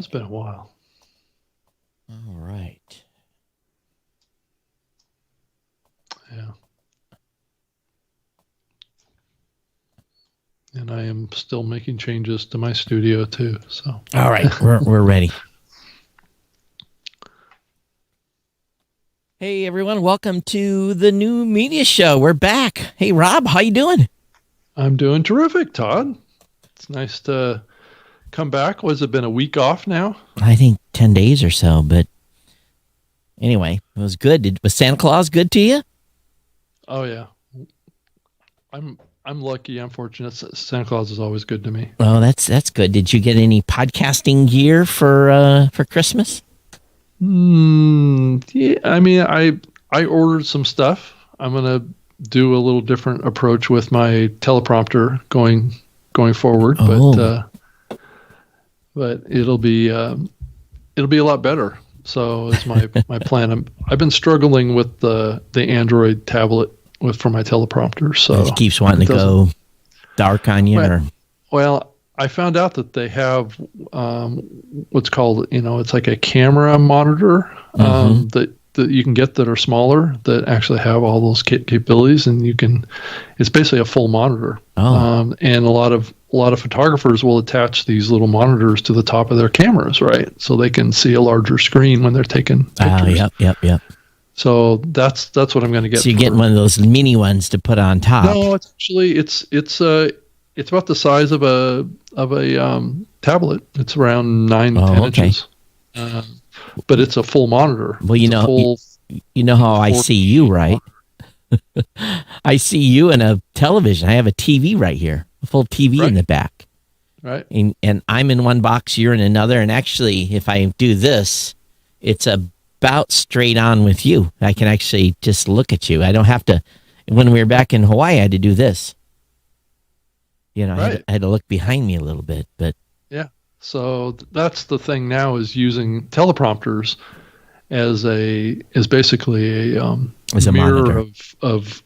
It's been a while. All right. Yeah. And I am still making changes to my studio too. So All right, we're ready. Hey everyone, welcome to the new media show. We're back. Hey Rob, how you doing? I'm doing terrific, Todd. It's nice to come back. Was it been a week off now? I think 10 days or so, but anyway, it was good. Was Santa Claus good to you? Oh yeah. I'm lucky. I'm fortunate. Santa Claus is always good to me. Oh, that's good. Did you get any podcasting gear for Christmas? Yeah, I mean, I ordered some stuff. I'm gonna do a little different approach with my teleprompter going forward, Oh. but it'll be a lot better. So it's my plan. I've been struggling with the Android tablet for my teleprompter. So It keeps wanting to go dark on you. Well, I found out that they have what's called, it's like a camera monitor that you can get that are smaller that actually have all those capabilities, and it's basically a full monitor. And a lot of photographers will attach these little monitors to the top of their cameras, right? So they can see a larger screen when they're taking pictures. Yep. So that's what I'm going to get. So you're getting one of those mini ones to put on top. No, it's actually it's about the size of a tablet. It's around 10 inches. But it's a full monitor. Well, you know how I see you, right? I see you in a television. I have a TV right here, a full TV in the back. Right. And I'm in one box, you're in another. And actually, if I do this, it's about straight on with you. I can actually just look at you. I don't have to. When we were back in Hawaii, I had to do this. I had to look behind me a little bit, but yeah. So that's the thing now, is using teleprompters as basically a mirror of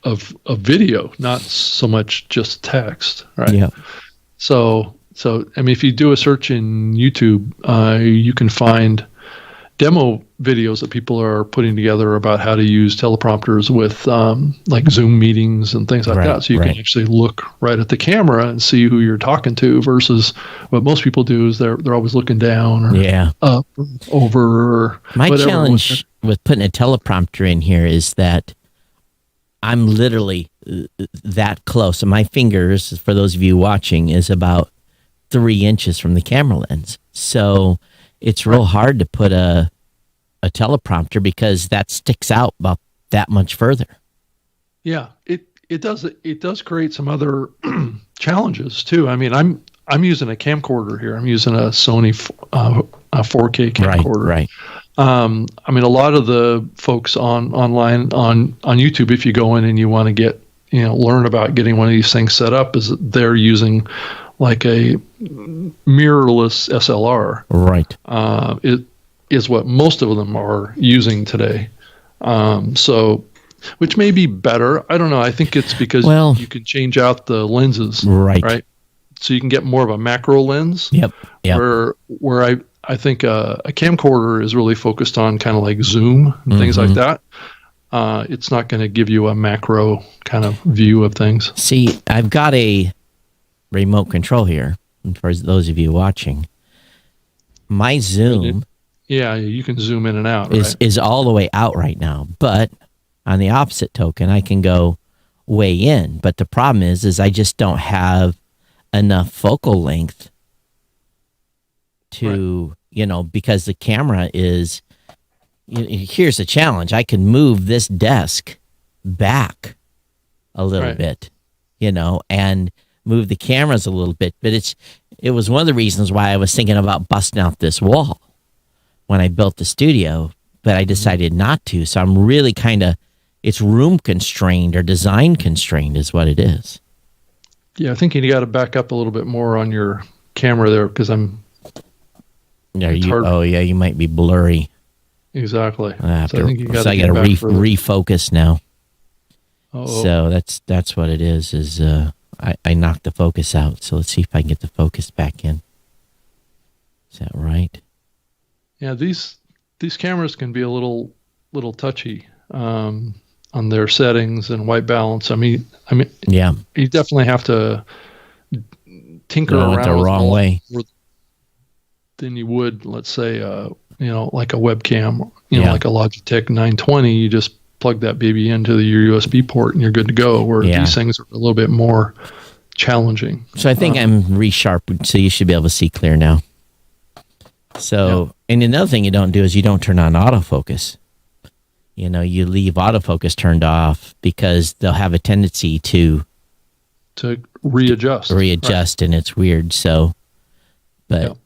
video, not so much just text, right? Yeah. So I mean, if you do a search in YouTube, you can find demo videos that people are putting together about how to use teleprompters with like Zoom meetings and things like that. So you can actually look right at the camera and see who you're talking to, versus what most people do is they're always looking down or up or over. Or my challenge with putting a teleprompter in here is that I'm literally that close. And my fingers, for those of you watching, is about 3 inches from the camera lens. So it's real hard to put a teleprompter because that sticks out about that much further. Yeah, it does create some other challenges too. I mean, I'm using a camcorder here. I'm using a Sony 4K camcorder. Right. I mean, a lot of the folks online on YouTube, if you go in and you want to get learn about getting one of these things set up, is they're using like a mirrorless SLR. Right. It is what most of them are using today. So, which may be better. I don't know. I think it's because you can change out the lenses. Right. So you can get more of a macro lens. Yep. Where I think a camcorder is really focused on kind of like zoom and things like that. It's not going to give you a macro kind of view of things. See, I've got a remote control here for those of you watching. My zoom you can zoom in and out is all the way out right now, but on the opposite token I can go way in, but the problem is I just don't have enough focal length to because the camera is here's the challenge. I can move this desk back a little bit and move the cameras a little bit, but it was one of the reasons why I was thinking about busting out this wall when I built the studio, but I decided not to. So I'm really it's room constrained or design constrained is what it is. Yeah, I think you got to back up a little bit more on your camera there, because you might be blurry. Exactly. So I got to refocus now. So that's what it is I knocked the focus out. So let's see if I can get the focus back in. Is that right? Yeah, these cameras can be a little touchy on their settings and white balance. I mean, Yeah. you definitely have to tinker Going the around with wrong more way. than you would, let's say, like a webcam, Yeah. like a Logitech 920. You just plug that baby into your USB port and you're good to go. Where Yeah. these things are a little bit more challenging. So I think I'm resharpened, so you should be able to see clear now. So, and another thing you don't do is you don't turn on autofocus. You leave autofocus turned off because they'll have a tendency to readjust. Right. And it's weird. So, but,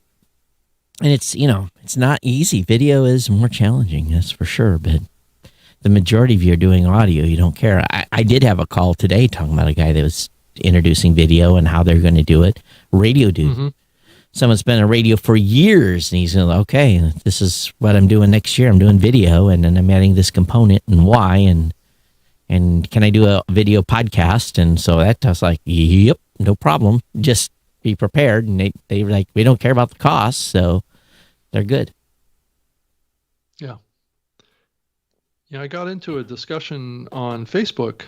and it's, it's not easy. Video is more challenging, that's for sure. But the majority of you are doing audio. You don't care. I did have a call today talking about a guy that was introducing video and how they're going to do it. Radio dude. Mm-hmm. Someone's been on radio for years, and he's like, okay, this is what I'm doing next year. I'm doing video, and then I'm adding this component and why, and can I do a video podcast? And so that was like, yep, no problem. Just be prepared. And they were like, we don't care about the cost, so they're good. Yeah. Yeah, I got into a discussion on Facebook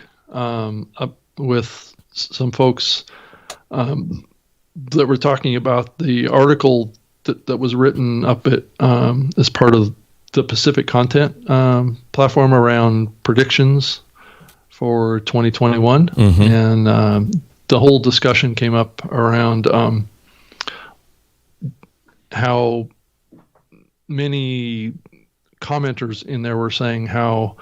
with some folks that were talking about the article that was written up at as part of the Pacific Content platform around predictions for 2021. Mm-hmm. And the whole discussion came up around how many commenters in there were saying how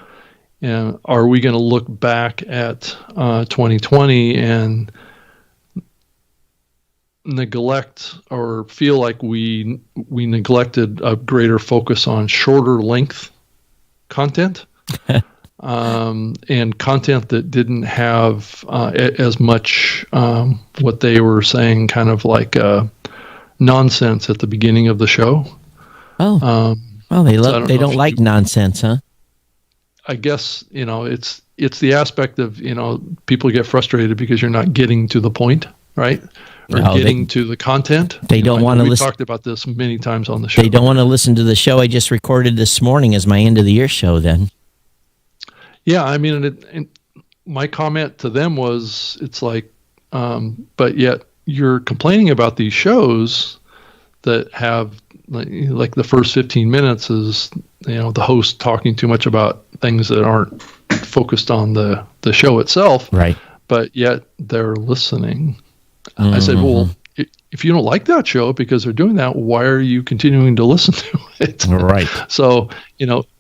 are we going to look back at 2020 and neglect or feel like we neglected a greater focus on shorter length content and content that didn't have as much what they were saying kind of like nonsense at the beginning of the show. Well, they don't like nonsense, huh? I guess, it's the aspect of, people get frustrated because you're not getting to the point, right? Or getting to the content. They don't want to listen. We talked about this many times on the show. They don't want to listen to the show I just recorded this morning as my end of the year show then. Yeah, I mean, my comment to them was, it's like, but yet you're complaining about these shows that have, like the first 15 minutes is, the host talking too much about things that aren't focused on the show itself. Right. But yet they're listening. Mm-hmm. I said, well, if you don't like that show because they're doing that, why are you continuing to listen to it? Right. So,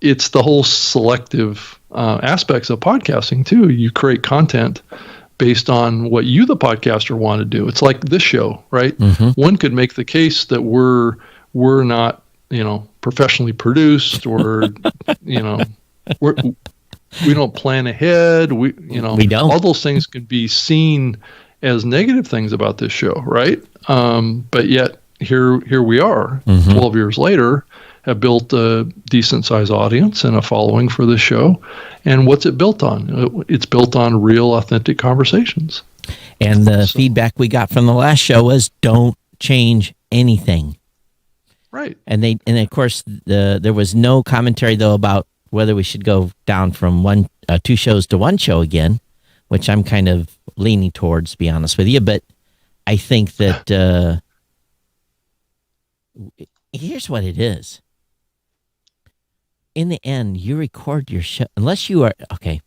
it's the whole selective aspects of podcasting too. You create content based on what you, the podcaster, want to do. It's like this show, right? Mm-hmm. One could make the case that we're not, professionally produced, or, we don't plan ahead. We don't. All those things can be seen as negative things about this show, right? But yet here we are, mm-hmm. 12 years later, have built a decent sized audience and a following for this show. And what's it built on? It's built on real, authentic conversations. And the feedback we got from the last show was, don't change anything. Right. And of course there was no commentary though about whether we should go down from two shows to one show again, which I'm kind of leaning towards, to be honest with you. But I think that here's what it is. In the end, you record your show, unless you are, okay,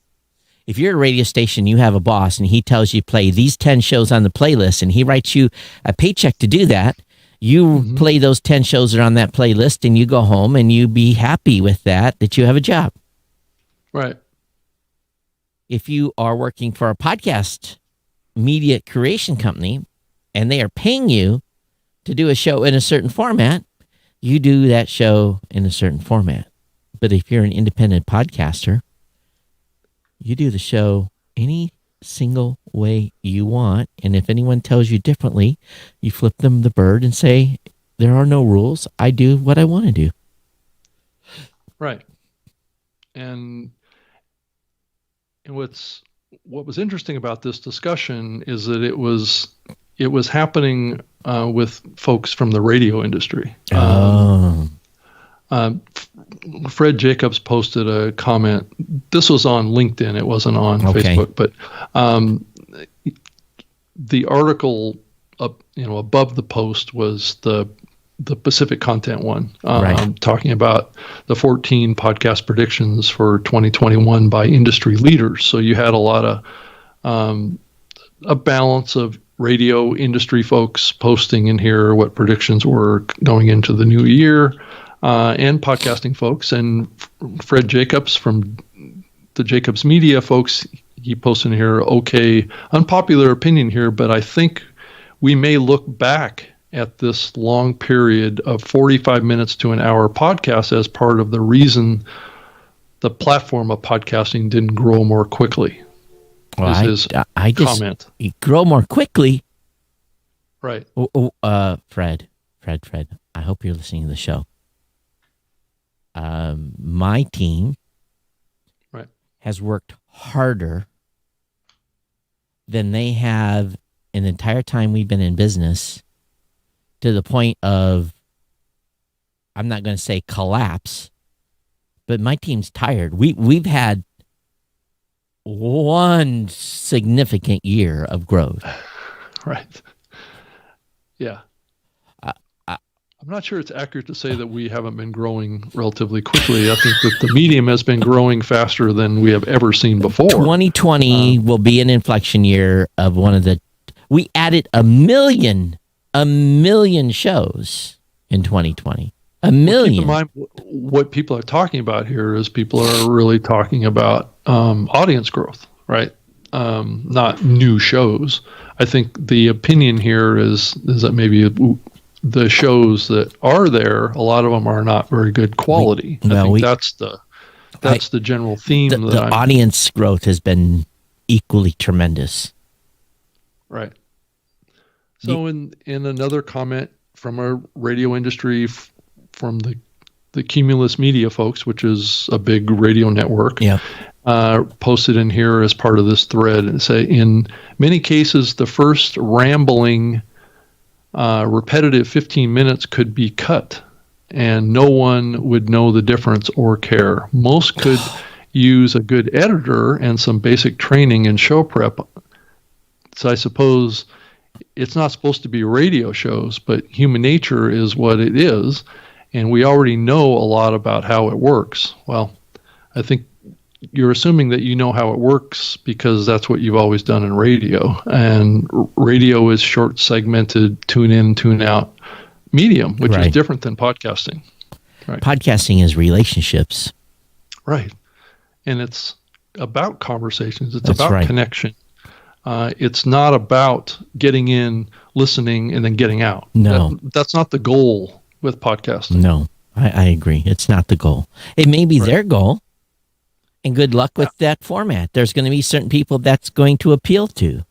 if you're a radio station, you have a boss and he tells you play these 10 shows on the playlist and he writes you a paycheck to do that, you mm-hmm. play those 10 shows that are on that playlist and you go home and you be happy with that you have a job. Right. If you are working for a podcast media creation company and they are paying you to do a show in a certain format, you do that show in a certain format. But if you're an independent podcaster, you do the show any single way you want. And if anyone tells you differently, you flip them the bird and say, there are no rules. I do what I want to do. Right. And what was interesting about this discussion is that it was happening with folks from the radio industry. Fred Jacobs posted a comment. This was on LinkedIn. It wasn't on Facebook, but the article above the post was the Pacific Content one, talking about the 14 podcast predictions for 2021 by industry leaders. So you had a lot of a balance of radio industry folks posting in here what predictions were going into the new year, and podcasting folks. And Fred Jacobs from the Jacobs Media folks, he posted in here, okay, unpopular opinion here, but I think we may look back at this long period of 45 minutes to an hour podcast as part of the reason the platform of podcasting didn't grow more quickly. Well, his comment. Grow more quickly. Right. Fred, I hope you're listening to the show. My team has worked harder than they have in the entire time we've been in business, to the point of, I'm not going to say collapse, but my team's tired. We've had one significant year of growth. Right. Yeah. I'm not sure it's accurate to say that we haven't been growing relatively quickly. I think that the medium has been growing faster than we have ever seen before. 2020 will be an inflection year of we added a million shows in 2020. A million. Keep in mind, what people are talking about here is people are really talking about audience growth, right? Not new shows. I think the opinion here is that maybe the shows that are there, a lot of them are not very good quality. That's the general theme. The audience growth has been equally tremendous. Right. So in another comment from our radio industry, from the Cumulus Media folks, which is a big radio network, posted in here as part of this thread, and say, in many cases, the first rambling, repetitive 15 minutes could be cut, and no one would know the difference or care. Most could use a good editor and some basic training and show prep. So I suppose it's not supposed to be radio shows, but human nature is what it is, and we already know a lot about how it works. Well, I think you're assuming that you know how it works because that's what you've always done in radio, and radio is short, segmented, tune in, tune out medium, which is different than podcasting. Right. Podcasting is relationships. Right. And it's about conversations. It's about connection. It's not about getting in, listening, and then getting out. No. That's not the goal with podcasting. No, I agree. It's not the goal. It may be their goal, and good luck with that format. There's going to be certain people that's going to appeal to.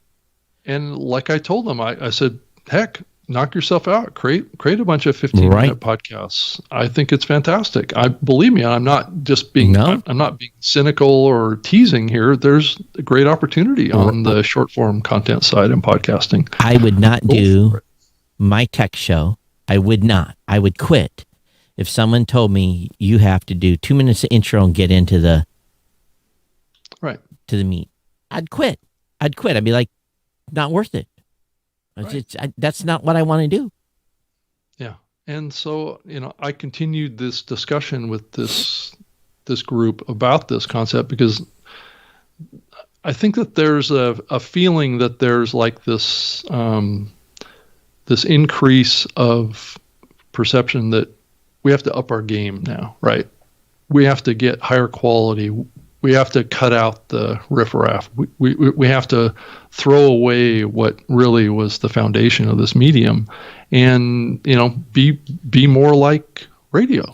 And like I told them, I said, heck, knock yourself out. Create a bunch of 15-minute podcasts. I think it's fantastic. Believe me, I'm not just being I'm not being cynical or teasing here. There's a great opportunity on the short form content side in podcasting. I would not do my tech show. I would not. I would quit if someone told me you have to do 2 minutes of intro and get into the to the meat. I'd quit. I'd be like, not worth it. That's not what I want to do. Yeah. And so, I continued this discussion with this group about this concept because I think that there's a feeling that there's like this this increase of perception that we have to up our game now, right? We have to get higher quality. We have to cut out the riffraff. We have to throw away what really was the foundation of this medium, and be more like radio.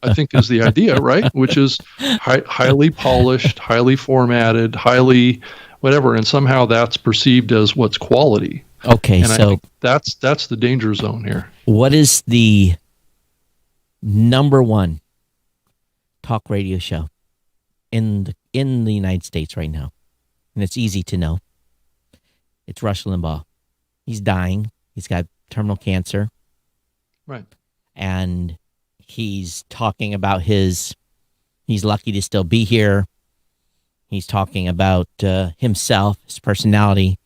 I think is the idea, right? Which is highly polished, highly formatted, highly whatever, and somehow that's perceived as what's quality. Okay, and so I think that's the danger zone here. What is the number one talk radio show in the United States right now? And it's easy to know. It's Rush Limbaugh. He's dying. He's got terminal cancer. Right. And He's talking about he's lucky to still be here. He's talking about himself, his personality.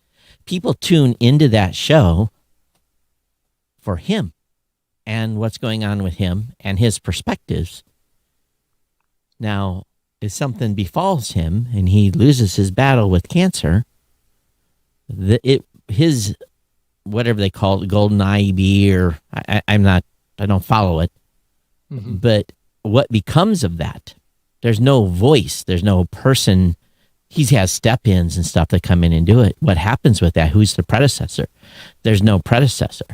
People tune into that show for him and what's going on with him and his perspectives. Now, if something befalls him and he loses his battle with cancer, his whatever they call it, golden IEB, or I don't follow it. Mm-hmm. But what becomes of that? There's no voice. There's no person. He has step-ins and stuff that come in and do it. What happens with that? Who's the predecessor? There's no predecessor.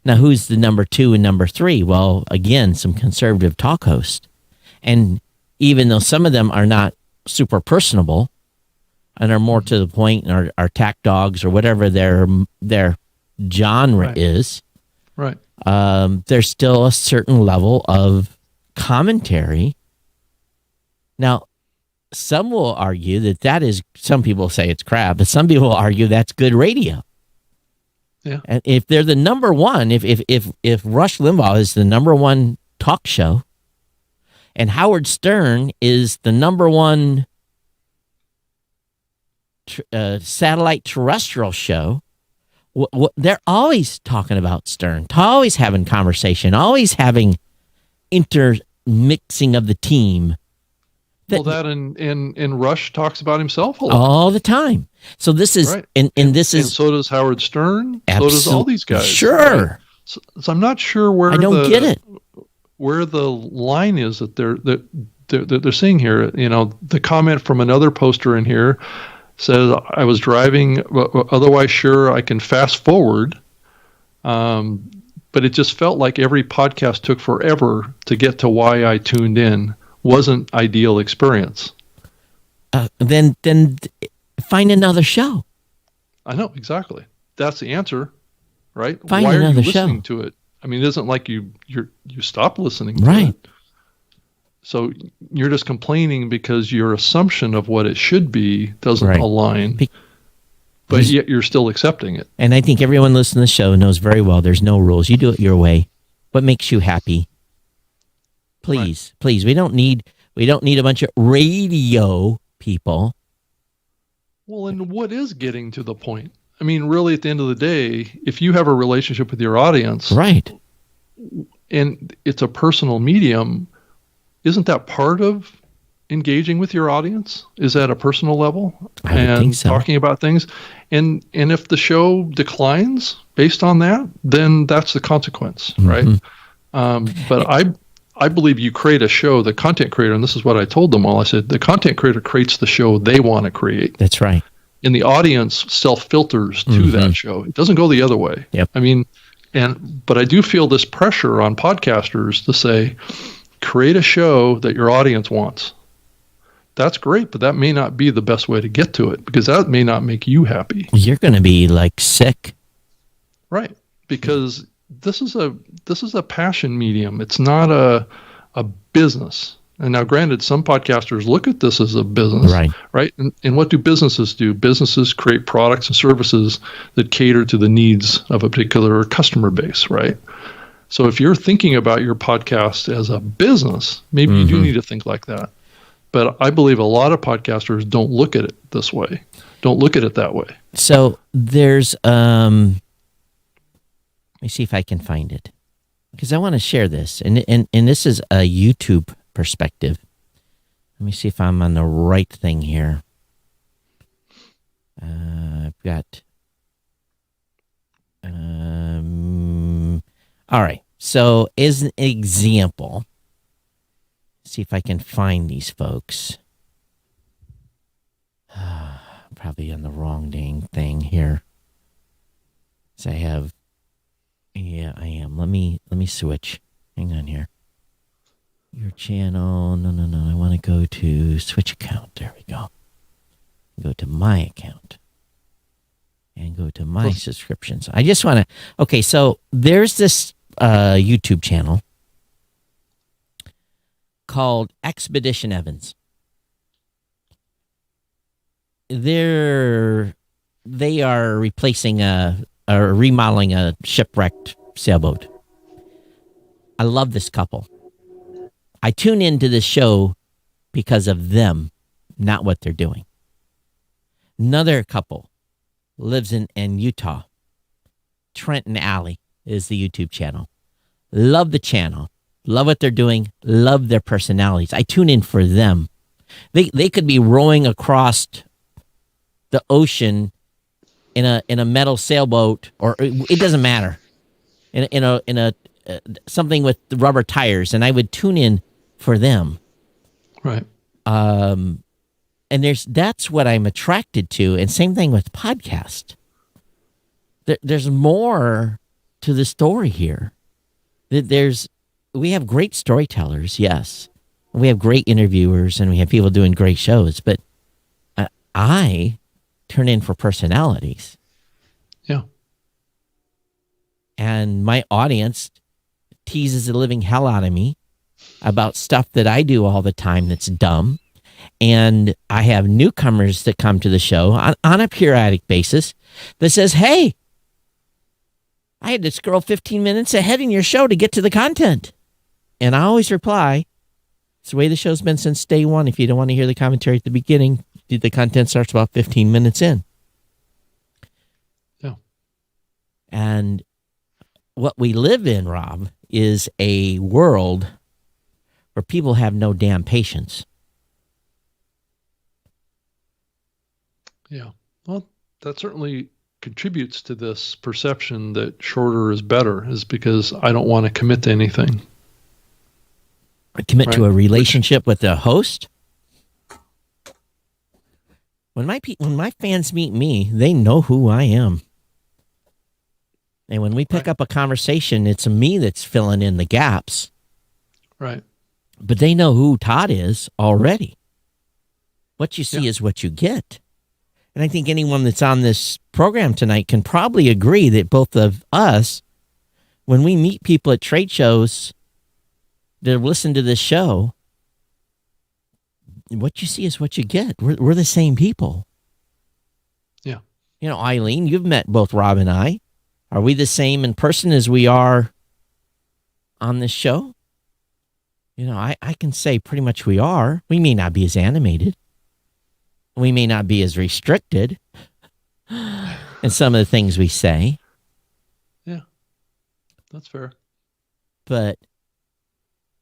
Now, who's the number 2 and number 3? Well, again, some conservative talk hosts. And even though some of them are not super personable and are more to the point and are tack dogs or whatever their genre is, right? There's still a certain level of commentary. Now, some will argue that is, some people say it's crap, but some people argue that's good radio. Yeah. And if they're the number one, if Rush Limbaugh is the number one talk show, and Howard Stern is the number one satellite terrestrial show, they're always talking about Stern, always having conversation, always having intermixing of the team. And Rush talks about himself a lot. All the time. So this is, right. and so does Howard Stern. So does all these guys. Sure. Right? So I'm not sure where I don't get it. Where the line is that they're seeing here. You know, the comment from another poster in here says, "I was driving, otherwise sure I can fast forward." But it just felt like every podcast took forever to get to why I tuned in. Wasn't ideal experience. Then find another show. I know, exactly. That's the answer, right? Find Why another are you listening show. to it? I mean, it isn't like you stop listening to right. it. So you're just complaining because your assumption of what it should be doesn't right. align. But yet you're still accepting it. And I think everyone listening to the show knows very well there's no rules. You do it your way. What makes you happy? Please, right. Please. We don't need a bunch of radio people. Well, and what is getting to the point? I mean, really, at the end of the day, if you have a relationship with your audience, right, and it's a personal medium, isn't that part of engaging with your audience? Is that a personal level? I would think so. Talking about things, and if the show declines based on that, then that's the consequence, right? But I believe you create a show, the content creator, and this is what I told them all. I said, the content creator creates the show they want to create. That's right. And the audience self-filters to that show. It doesn't go the other way. Yep. I mean, but I do feel this pressure on podcasters to say, create a show that your audience wants. That's great, but that may not be the best way to get to it because that may not make you happy. You're going to be like sick. Right. Because this is a passion medium. It's not a business. And now, granted, some podcasters look at this as a business, right? And what do businesses do? Businesses create products and services that cater to the needs of a particular customer base, right? So if you're thinking about your podcast as a business, maybe you do need to think like that. But I believe a lot of podcasters don't look at it this way, don't look at it that way. So there's let me see if I can find it because I want to share this. And this is a YouTube perspective. Let me see if I'm on the right thing here. I've got, all right. So as an example, see if I can find these folks. Probably on the wrong dang thing here. So I have, yeah, I am. Let me switch. Hang on here. Your channel. No. I want to go to switch account. There we go. Go to my account. And go to my subscriptions. I just want to, okay, so there's this YouTube channel called Expedition Evans. They are replacing or remodeling a shipwrecked sailboat. I love this couple. I tune into this show because of them, not what they're doing. Another couple lives in Utah. Trent and Allie is the YouTube channel. Love the channel. Love what they're doing. Love their personalities. I tune in for them. They could be rowing across the ocean in a metal sailboat, or it doesn't matter. In a something with the rubber tires, and I would tune in for them. Right. And that's what I'm attracted to. And same thing with podcast. There's more to the story here. We have great storytellers, yes. We have great interviewers, and we have people doing great shows. But I turn in for personalities. Yeah. And my audience teases the living hell out of me about stuff that I do all the time that's dumb. And I have newcomers that come to the show on a periodic basis that says, hey, I had to scroll 15 minutes ahead in your show to get to the content. And I always reply, it's the way the show's been since day one. If you don't want to hear the commentary at the beginning, the content starts about 15 minutes in. Yeah. And what we live in, Rob, is a world where people have no damn patience. Yeah. Well, that certainly contributes to this perception that shorter is better, is because I don't want to commit to anything. Commit to a relationship with the host. When my fans meet me, they know who I am. And when we pick up a conversation, it's me that's filling in the gaps. Right. But they know who Todd is already. What you see is what you get. And I think anyone that's on this program tonight can probably agree that both of us, when we meet people at trade shows that listen to this show, what you see is what you get. We're the same people. Yeah. You know, Eileen, you've met both Rob and I. Are we the same in person as we are on this show? You know, I can say pretty much we are. We may not be as animated. We may not be as restricted in some of the things we say. Yeah, that's fair. But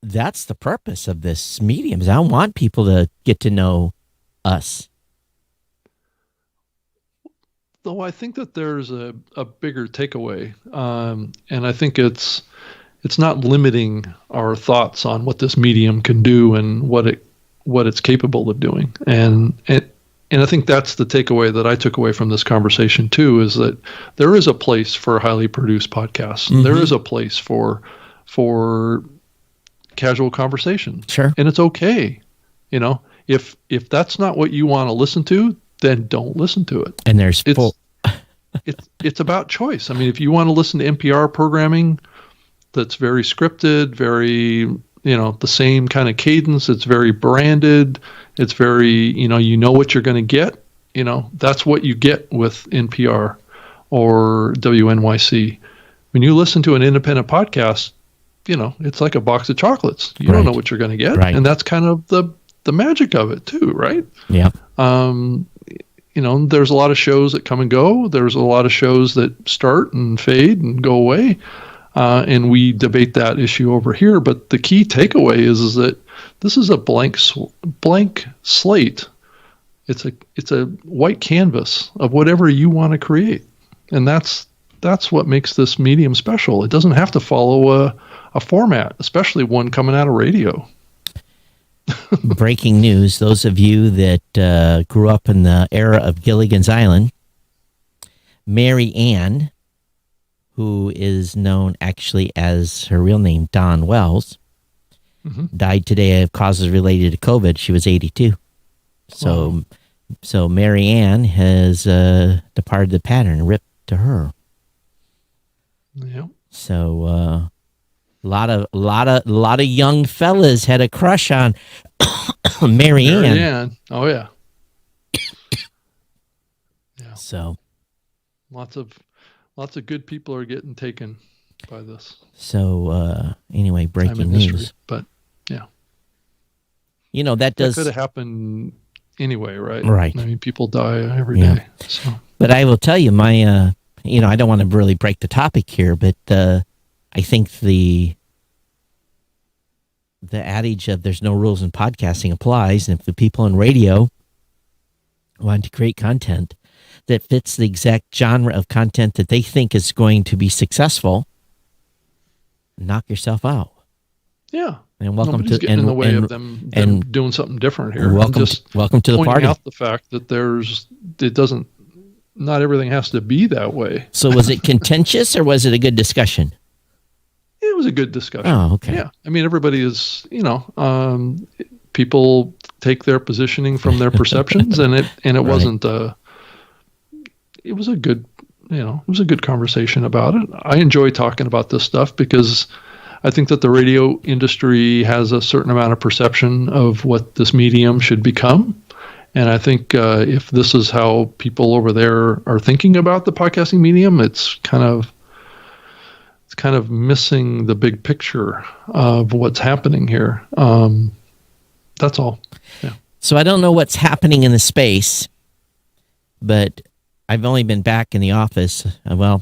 that's the purpose of this medium. Is I want people to get to know us. Though I think that there's a bigger takeaway, and I think it's not limiting our thoughts on what this medium can do and what it's capable of doing. And I think that's the takeaway that I took away from this conversation too, is that there is a place for highly produced podcasts. Mm-hmm. There is a place for casual conversation. Sure. And it's okay. You know, if that's not what you want to listen to, then don't listen to it. And it's about choice. I mean, if you want to listen to NPR programming that's very scripted, very, the same kind of cadence, it's very branded, it's very, you know what you're going to get, that's what you get with NPR or WNYC. When you listen to an independent podcast, it's like a box of chocolates. You don't know what you're going to get. Right. And that's kind of the magic of it too, right? Yeah. There's a lot of shows that come and go. There's a lot of shows that start and fade and go away. And we debate that issue over here. But the key takeaway is that this is a blank slate. It's a white canvas of whatever you want to create. And that's what makes this medium special. It doesn't have to follow a format, especially one coming out of radio. Breaking news. Those of you that grew up in the era of Gilligan's Island, Mary Ann, who is known actually as her real name, Dawn Wells, died today of causes related to COVID. She was 82. So Mary Ann has departed the pattern, ripped to her. Yeah. So a lot of young fellas had a crush on Mary Ann. Oh yeah. Yeah. So lots of good people are getting taken by this. So anyway, breaking news. But yeah. that does. That could have happened anyway, right? Right. I mean, people die every day. So. But I will tell you, my, I don't want to really break the topic here, but I think the adage of there's no rules in podcasting applies. And if the people in radio want to create content that fits the exact genre of content that they think is going to be successful, knock yourself out. Yeah. And welcome Nobody's to getting in the way of them doing something different here. Welcome to the party. Pointing out the fact that not everything has to be that way. So was it contentious or was it a good discussion? It was a good discussion. Oh, okay. Yeah. I mean, everybody is, people take their positioning from their perceptions, and it Right. wasn't it was a good, it was a good conversation about it. I enjoy talking about this stuff because I think that the radio industry has a certain amount of perception of what this medium should become. And I think if this is how people over there are thinking about the podcasting medium, it's kind of missing the big picture of what's happening here. That's all. Yeah. So I don't know what's happening in the space, but I've only been back in the office. Well,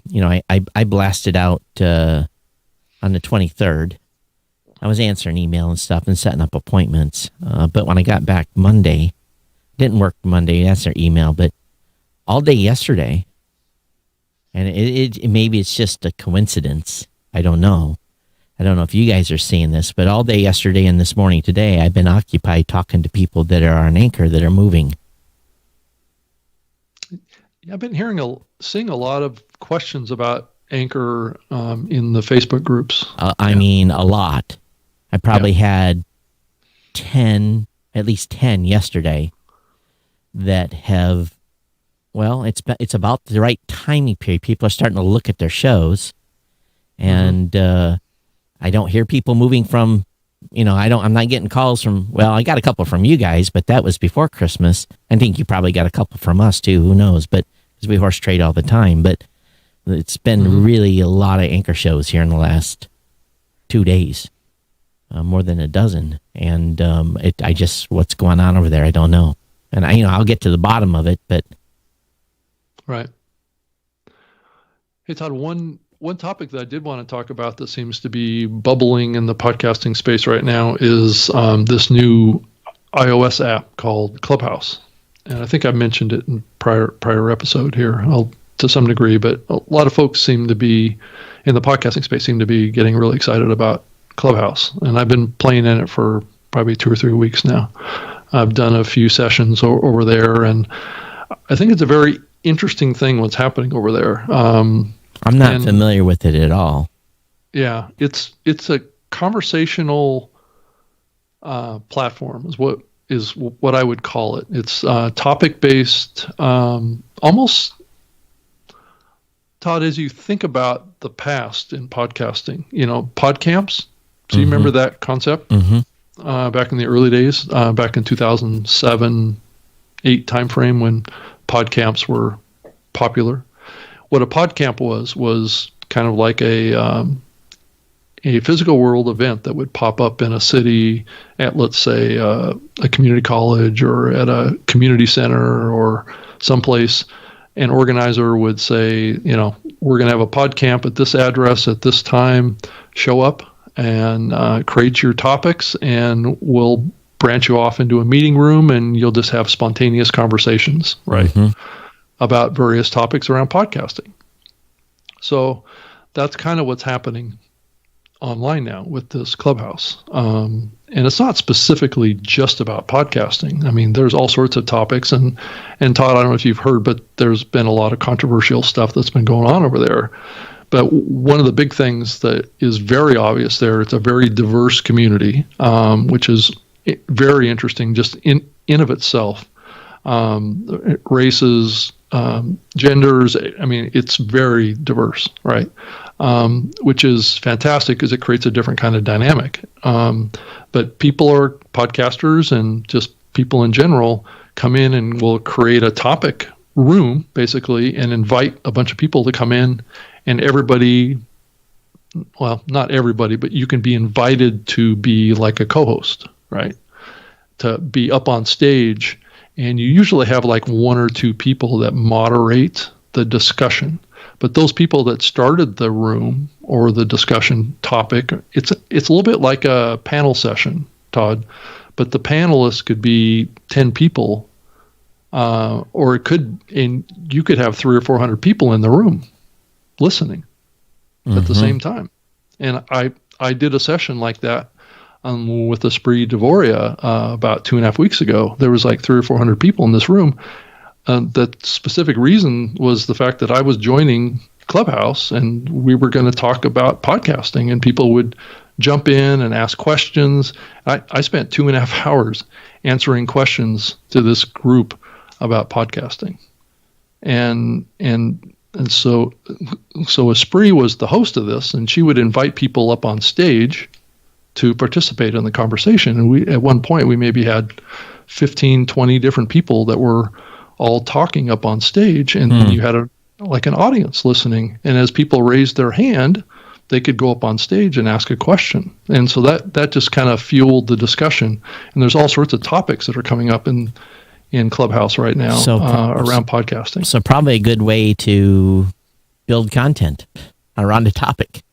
I blasted out on the 23rd. I was answering email and stuff and setting up appointments. But when I got back Monday, didn't work Monday, answer email, but all day yesterday, and it maybe it's just a coincidence. I don't know. I don't know if you guys are seeing this, but all day yesterday and this morning today, I've been occupied talking to people that are on Anchor that are moving. I've been seeing a lot of questions about Anchor in the Facebook groups. I mean, a lot. I probably had at least 10 yesterday that have, well, it's about the right timing period. People are starting to look at their shows, and I don't hear people moving from, I'm not getting calls from, well, I got a couple from you guys, but that was before Christmas. I think you probably got a couple from us too. Who knows? But because we horse trade all the time, but it's been really a lot of Anchor shows here in the last 2 days, more than a dozen. And what's going on over there, I don't know. And I'll get to the bottom of it, but. Right. Hey, Todd, one topic that I did want to talk about that seems to be bubbling in the podcasting space right now is this new iOS app called Clubhouse. And I think I mentioned it in prior episode here to some degree, but a lot of folks seem to be in the podcasting space getting really excited about Clubhouse. And I've been playing in it for probably 2 or 3 weeks now. I've done a few sessions over there, and I think it's a very interesting thing what's happening over there. I'm not familiar with it at all. Yeah, it's a conversational platform is what I would call it. It's topic based, almost. Todd, as you think about the past in podcasting, PodCamps. Do you remember that concept? Back in the early days, back in 2007, 2008 timeframe when PodCamps were popular. What a PodCamp was kind of like a physical world event that would pop up in a city at, let's say, a community college or at a community center or someplace. An organizer would say, we're going to have a PodCamp at this address at this time. Show up and create your topics, and we'll branch you off into a meeting room, and you'll just have spontaneous conversations, right, about various topics around podcasting. So that's kind of what's happening online now with this Clubhouse. And it's not specifically just about podcasting. I mean, there's all sorts of topics. And Todd, I don't know if you've heard, but there's been a lot of controversial stuff that's been going on over there. But one of the big things that is very obvious there, it's a very diverse community, which is very interesting just in of itself. Races, genders, I mean, it's very diverse, right? Which is fantastic because it creates a different kind of dynamic. But people are podcasters, and just people in general come in and will create a topic room, basically, and invite a bunch of people to come in, and everybody, well, not everybody, but you can be invited to be like a co-host, right? to be up on stage, and you usually have like one or two people that moderate the discussion. But those people that started the room or the discussion topic, it's a little bit like a panel session, Todd. But the panelists could be 10 people, or it could, and you could have 300 or 400 people in the room listening at the same time. And I did a session like that with Esprit Devoria about 2.5 weeks ago. There was like 300 or 400 people in this room. The specific reason was the fact that I was joining Clubhouse, and we were going to talk about podcasting, and people would jump in and ask questions. I spent 2.5 hours answering questions to this group about podcasting, and so Esprit was the host of this, and she would invite people up on stage to participate in the conversation. And we, at one point, we maybe had 15, 20 different people that were all talking up on stage, and you had an audience listening. And as people raised their hand, they could go up on stage and ask a question. And so that just kind of fueled the discussion. And there's all sorts of topics that are coming up in Clubhouse right now around podcasting. So probably a good way to build content around a topic.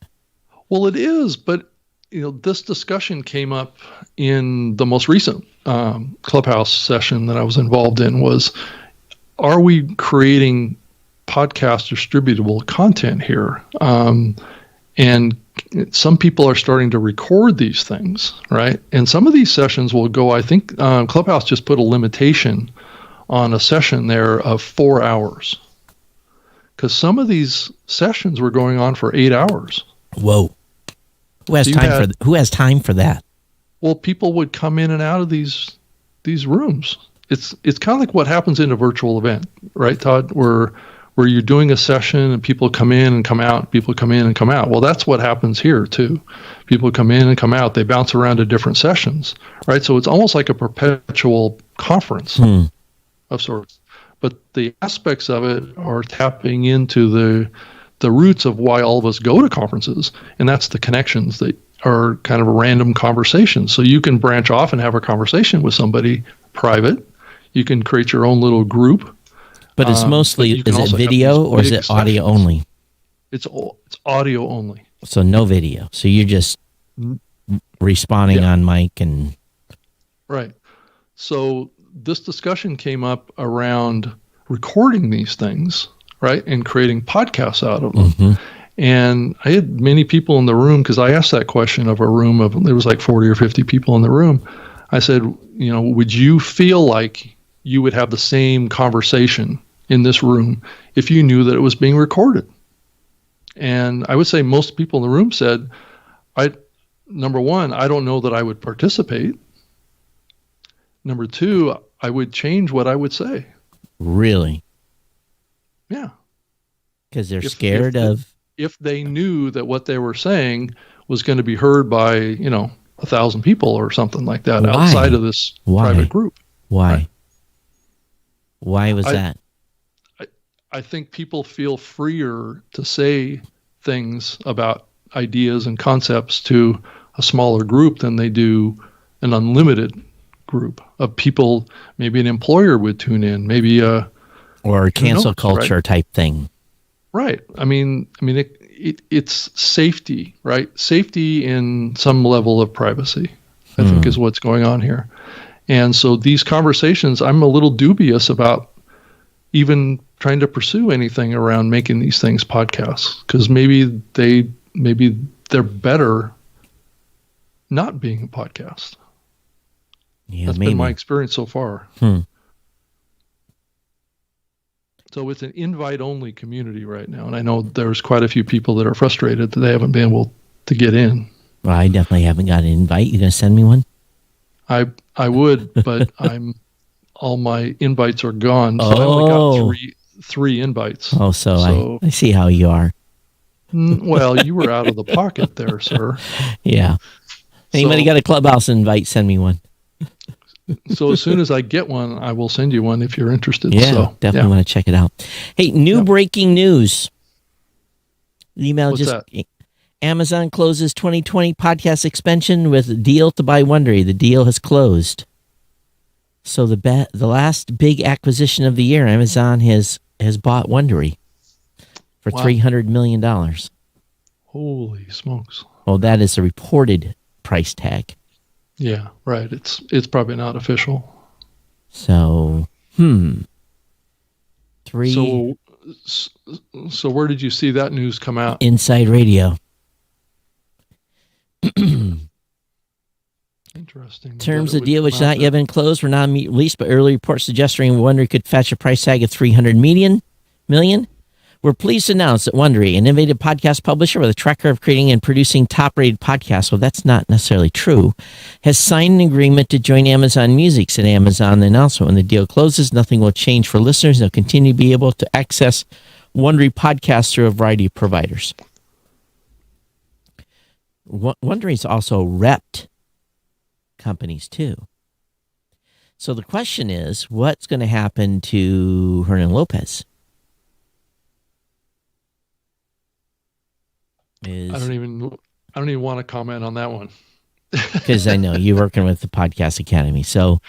Well, it is, but this discussion came up in the most recent Clubhouse session that I was involved in. Was, are we creating podcast distributable content here? And some people are starting to record these things, right? And some of these sessions will go, I think Clubhouse just put a limitation on a session there of 4 hours, because some of these sessions were going on for 8 hours. Whoa. Who has time for that? Well, people would come in and out of these rooms. It's kind of like what happens in a virtual event, right, Todd? Where you're doing a session and people come in and come out, people come in and come out. Well, that's what happens here too. People come in and come out. They bounce around to different sessions, right? So it's almost like a perpetual conference of sorts. But the aspects of it are tapping into the roots of why all of us go to conferences, and that's the connections that are kind of random conversations. So you can branch off and have a conversation with somebody private. You can create your own little group. But it's mostly, is it video or is it audio only? It's audio only. So no video. So you're just responding on mic and... Right. So this discussion came up around recording these things, right, and creating podcasts out of them. And I had many people in the room, because I asked that question of a room of, there was like 40 or 50 people in the room. I said, would you feel like you would have the same conversation in this room if you knew that it was being recorded? And I would say most people in the room said, number one, I don't know that I would participate. Number two, I would change what I would say. Really? Yeah. Because they're scared of... If they knew that what they were saying was going to be heard by, 1,000 people or something like that outside of this private group. Why? Right? Why was that? I think people feel freer to say things about ideas and concepts to a smaller group than they do an unlimited group of people. Maybe an employer would tune in, maybe or a cancel culture type thing. Right. I mean, it's safety, right? Safety in some level of privacy, I think, is what's going on here. And so these conversations, I'm a little dubious about even trying to pursue anything around making these things podcasts, because maybe they're better not being a podcast. Yeah, that's been my experience so far. So it's an invite-only community right now, and I know there's quite a few people that are frustrated that they haven't been able to get in. Well, I definitely haven't got an invite. You gonna send me one? I would, but all my invites are gone, so I only got three invites. Oh, so I see how you are. Well, you were out of the pocket there, sir. Yeah. Anybody got a Clubhouse invite? Send me one. So as soon as I get one, I will send you one if you're interested. Yeah, definitely want to check it out. Hey, breaking news. The email Amazon closes 2020 podcast expansion with deal to buy Wondery. The deal has closed. So the last big acquisition of the year, Amazon has bought Wondery for Wow. $300 million. Holy smokes. Well, that is a reported price tag. Yeah, right. It's probably not official. So, So where did you see that news come out? Inside Radio. Interesting. Terms of the deal, which has not yet been closed, were not released, but early reports suggesting Wondery could fetch a price tag of $300 million. We're pleased to announce that Wondery, an innovative podcast publisher with a track record of creating and producing top-rated podcasts, well, that's not necessarily true, has signed an agreement to join Amazon Music, said Amazon in the announcement. When the deal closes, nothing will change for listeners. They'll continue to be able to access Wondery podcasts through a variety of providers. Wondery's also repped companies too. So the question is, what's going to happen to Hernan Lopez? I don't even want to comment on that one. Because I know you're working with the Podcast Academy. So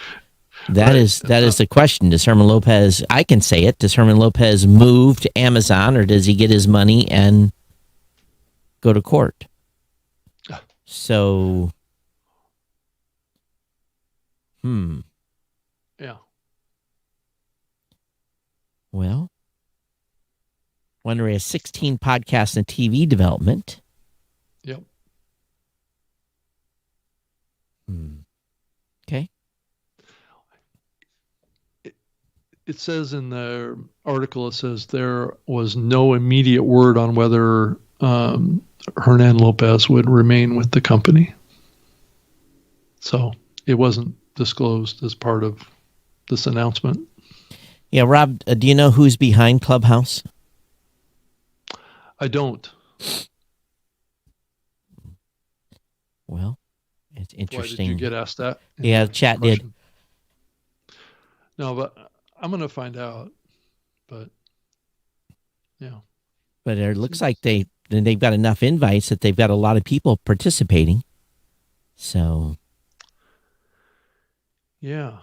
that is the question. Does Herman Lopez, I can say it, does Herman Lopez move to Amazon, or does he get his money and go to court? So, Yeah. Well, Wondery has 16 podcasts and TV development. Yep. Okay. It says in the article, it says there was no immediate word on whether Hernan Lopez would remain with the company. So it wasn't disclosed as part of this announcement. Yeah, Rob, do you know who's behind Clubhouse? I don't. Well, it's interesting. Why did you get asked that? Yeah, chat did. No, but I'm going to find out. But, yeah. But it looks like they've got enough invites that they've got a lot of people participating. So. Yeah.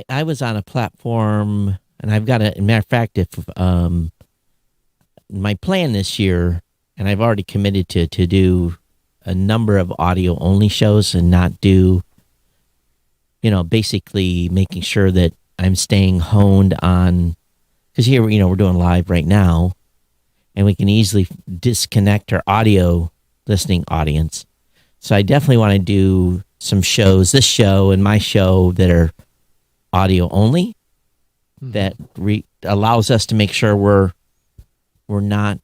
I was on a platform, and I've got a matter of fact, if my plan this year, and I've already committed to do a number of audio only shows and not do, basically making sure that I'm staying honed on, because here, we're doing live right now, and we can easily disconnect our audio listening audience. So I definitely want to do some shows, this show and my show, that are audio only, that allows us to make sure we're not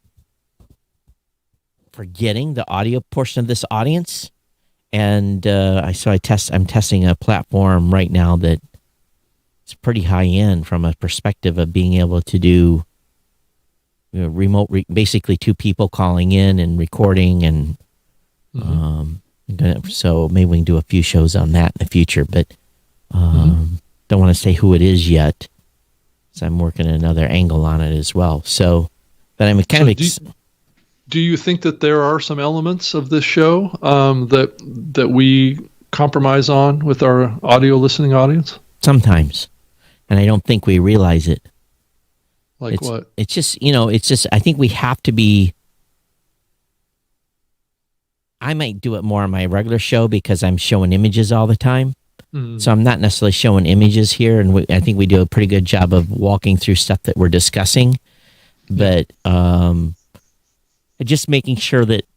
forgetting the audio portion of this audience. And I'm testing a platform right now that is pretty high end from a perspective of being able to do remote, basically two people calling in and recording, and so maybe we can do a few shows on that in the future, but don't want to say who it is yet, so I'm working another angle on it as well. So, but I'm kind of. Do you think that there are some elements of this show that we compromise on with our audio listening audience? Sometimes, and I don't think we realize it. Like what? It's just I think we have to be. I might do it more on my regular show because I'm showing images all the time. So I'm not necessarily showing images here, and I think we do a pretty good job of walking through stuff that we're discussing. But just making sure that,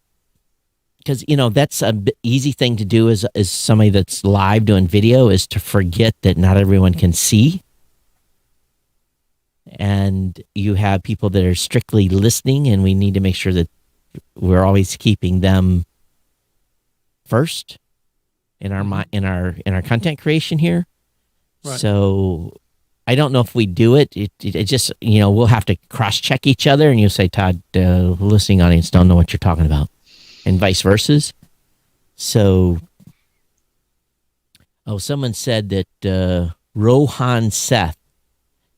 because that's an easy thing to do as somebody that's live doing video, is to forget that not everyone can see, and you have people that are strictly listening, and we need to make sure that we're always keeping them first in our content creation here. Right. So I don't know if we do it. It just, we'll have to cross check each other, and you'll say, Todd, the listening audience don't know what you're talking about, and vice versa. So, someone said that Rohan Seth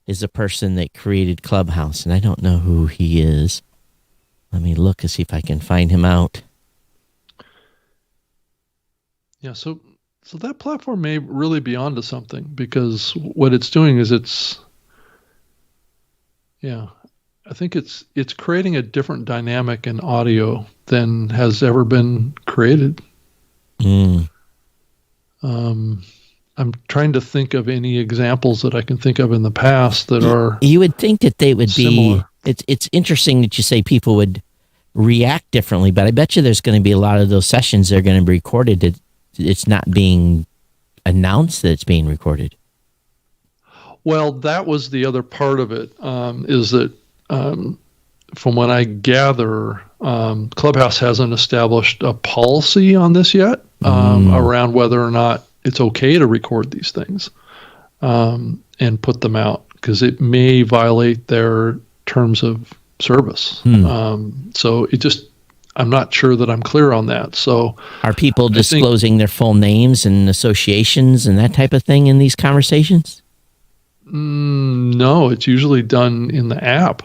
is the person that created Clubhouse, and I don't know who he is. Let me look and see if I can find him out. Yeah, so So that platform may really be onto something, because what it's doing is I think it's creating a different dynamic in audio than has ever been created. Mm. I'm trying to think of any examples that I can think of in the past that are You would think that they would similar. be. It's interesting that you say people would react differently, but I bet you there's going to be a lot of those sessions that are going to be recorded that it's not being announced that it's being recorded. Well, that was the other part of it, is that from what I gather, Clubhouse hasn't established a policy on this yet, around whether or not it's okay to record these things and put them out, because it may violate their terms of service. So I'm not sure that I'm clear on that. So are people disclosing their full names and associations and that type of thing in these conversations? No, it's usually done in the app.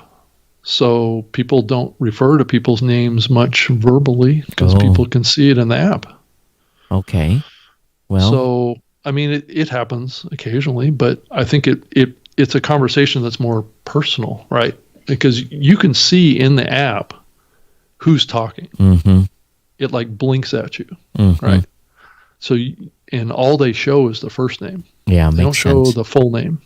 So people don't refer to people's names much verbally, because people can see it in the app. Okay. Well, so I mean, it happens occasionally, but I think it's a conversation that's more personal, right? Because you can see in the app who's talking. It like blinks at you, right? So and all they show is the first name. Yeah, they don't show the full name.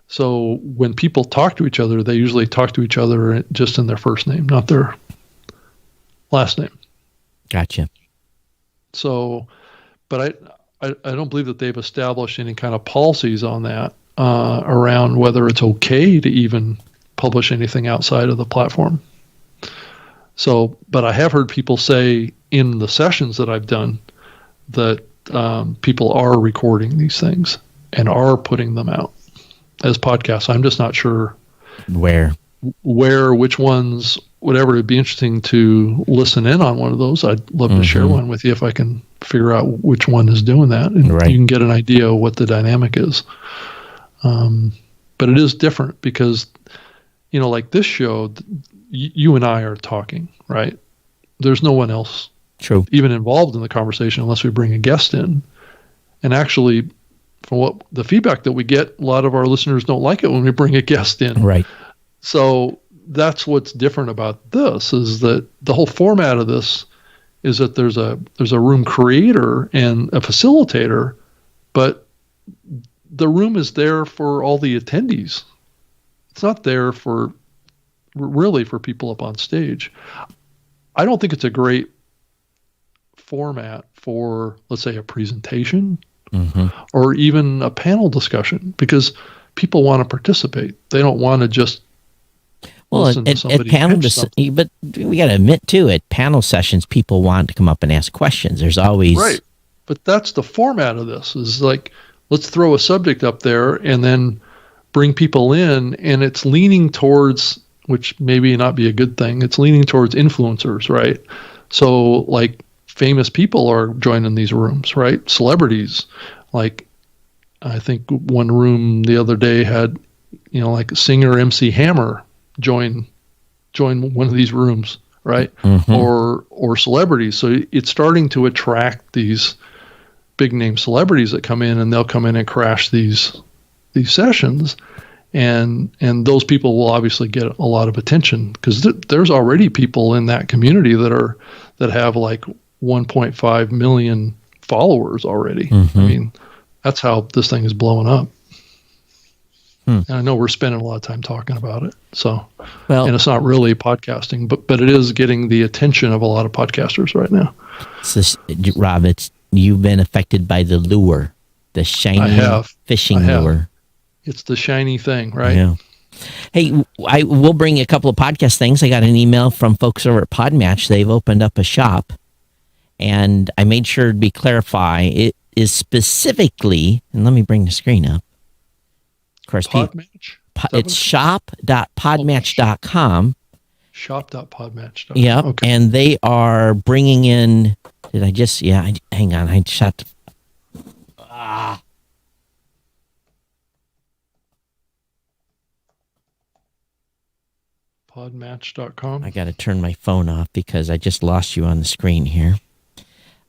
So when people talk to each other, they usually talk to each other just in their first name, not their last name. Gotcha. So, but I don't believe that they've established any kind of policies on that around whether it's okay to even publish anything outside of the platform. So, but I have heard people say in the sessions that I've done that people are recording these things and are putting them out as podcasts. I'm just not sure where, which ones, whatever. It'd be interesting to listen in on one of those. I'd love to share one with you if I can figure out which one is doing that, and you can get an idea of what the dynamic is. But it is different because, like this show, you and I are talking, right? There's no one else even involved in the conversation unless we bring a guest in. And actually, from what the feedback that we get, a lot of our listeners don't like it when we bring a guest in. Right. So that's what's different about this, is that the whole format of this is that there's a room creator and a facilitator, but the room is there for all the attendees. It's not there for people up on stage. I don't think it's a great format for, let's say, a presentation or even a panel discussion, because people want to participate. They don't want to just listen to somebody pitch something. But we got to admit too, at panel sessions, people want to come up and ask questions. There's always right, but that's the format of this. Is like, let's throw a subject up there and then bring people in, and it's leaning towards, which maybe not be a good thing, it's leaning towards influencers, right? So like famous people are joining these rooms, right? Celebrities. Like I think one room the other day had, like singer MC Hammer join one of these rooms, right? Or celebrities. So it's starting to attract these big name celebrities that come in, and they'll come in and crash these sessions, and those people will obviously get a lot of attention, because there's already people in that community that have like 1.5 million followers already. I mean, that's how this thing is blowing up. And I know we're spending a lot of time talking about it. So, and it's not really podcasting, but it is getting the attention of a lot of podcasters right now. Rob, you've been affected by the lure, the shiny fishing lure. It's the shiny thing, right? Yeah. Hey, I will bring you a couple of podcast things. I got an email from folks over at Podmatch. They've opened up a shop, and I made sure to clarify it is specifically, and let me bring the screen up. Of course, Podmatch? It's shop.podmatch.com. Shop.podmatch.com. Yeah, okay. And they are bringing in, hang on, I shot. Podmatch.com. I got to turn my phone off because I just lost you on the screen here.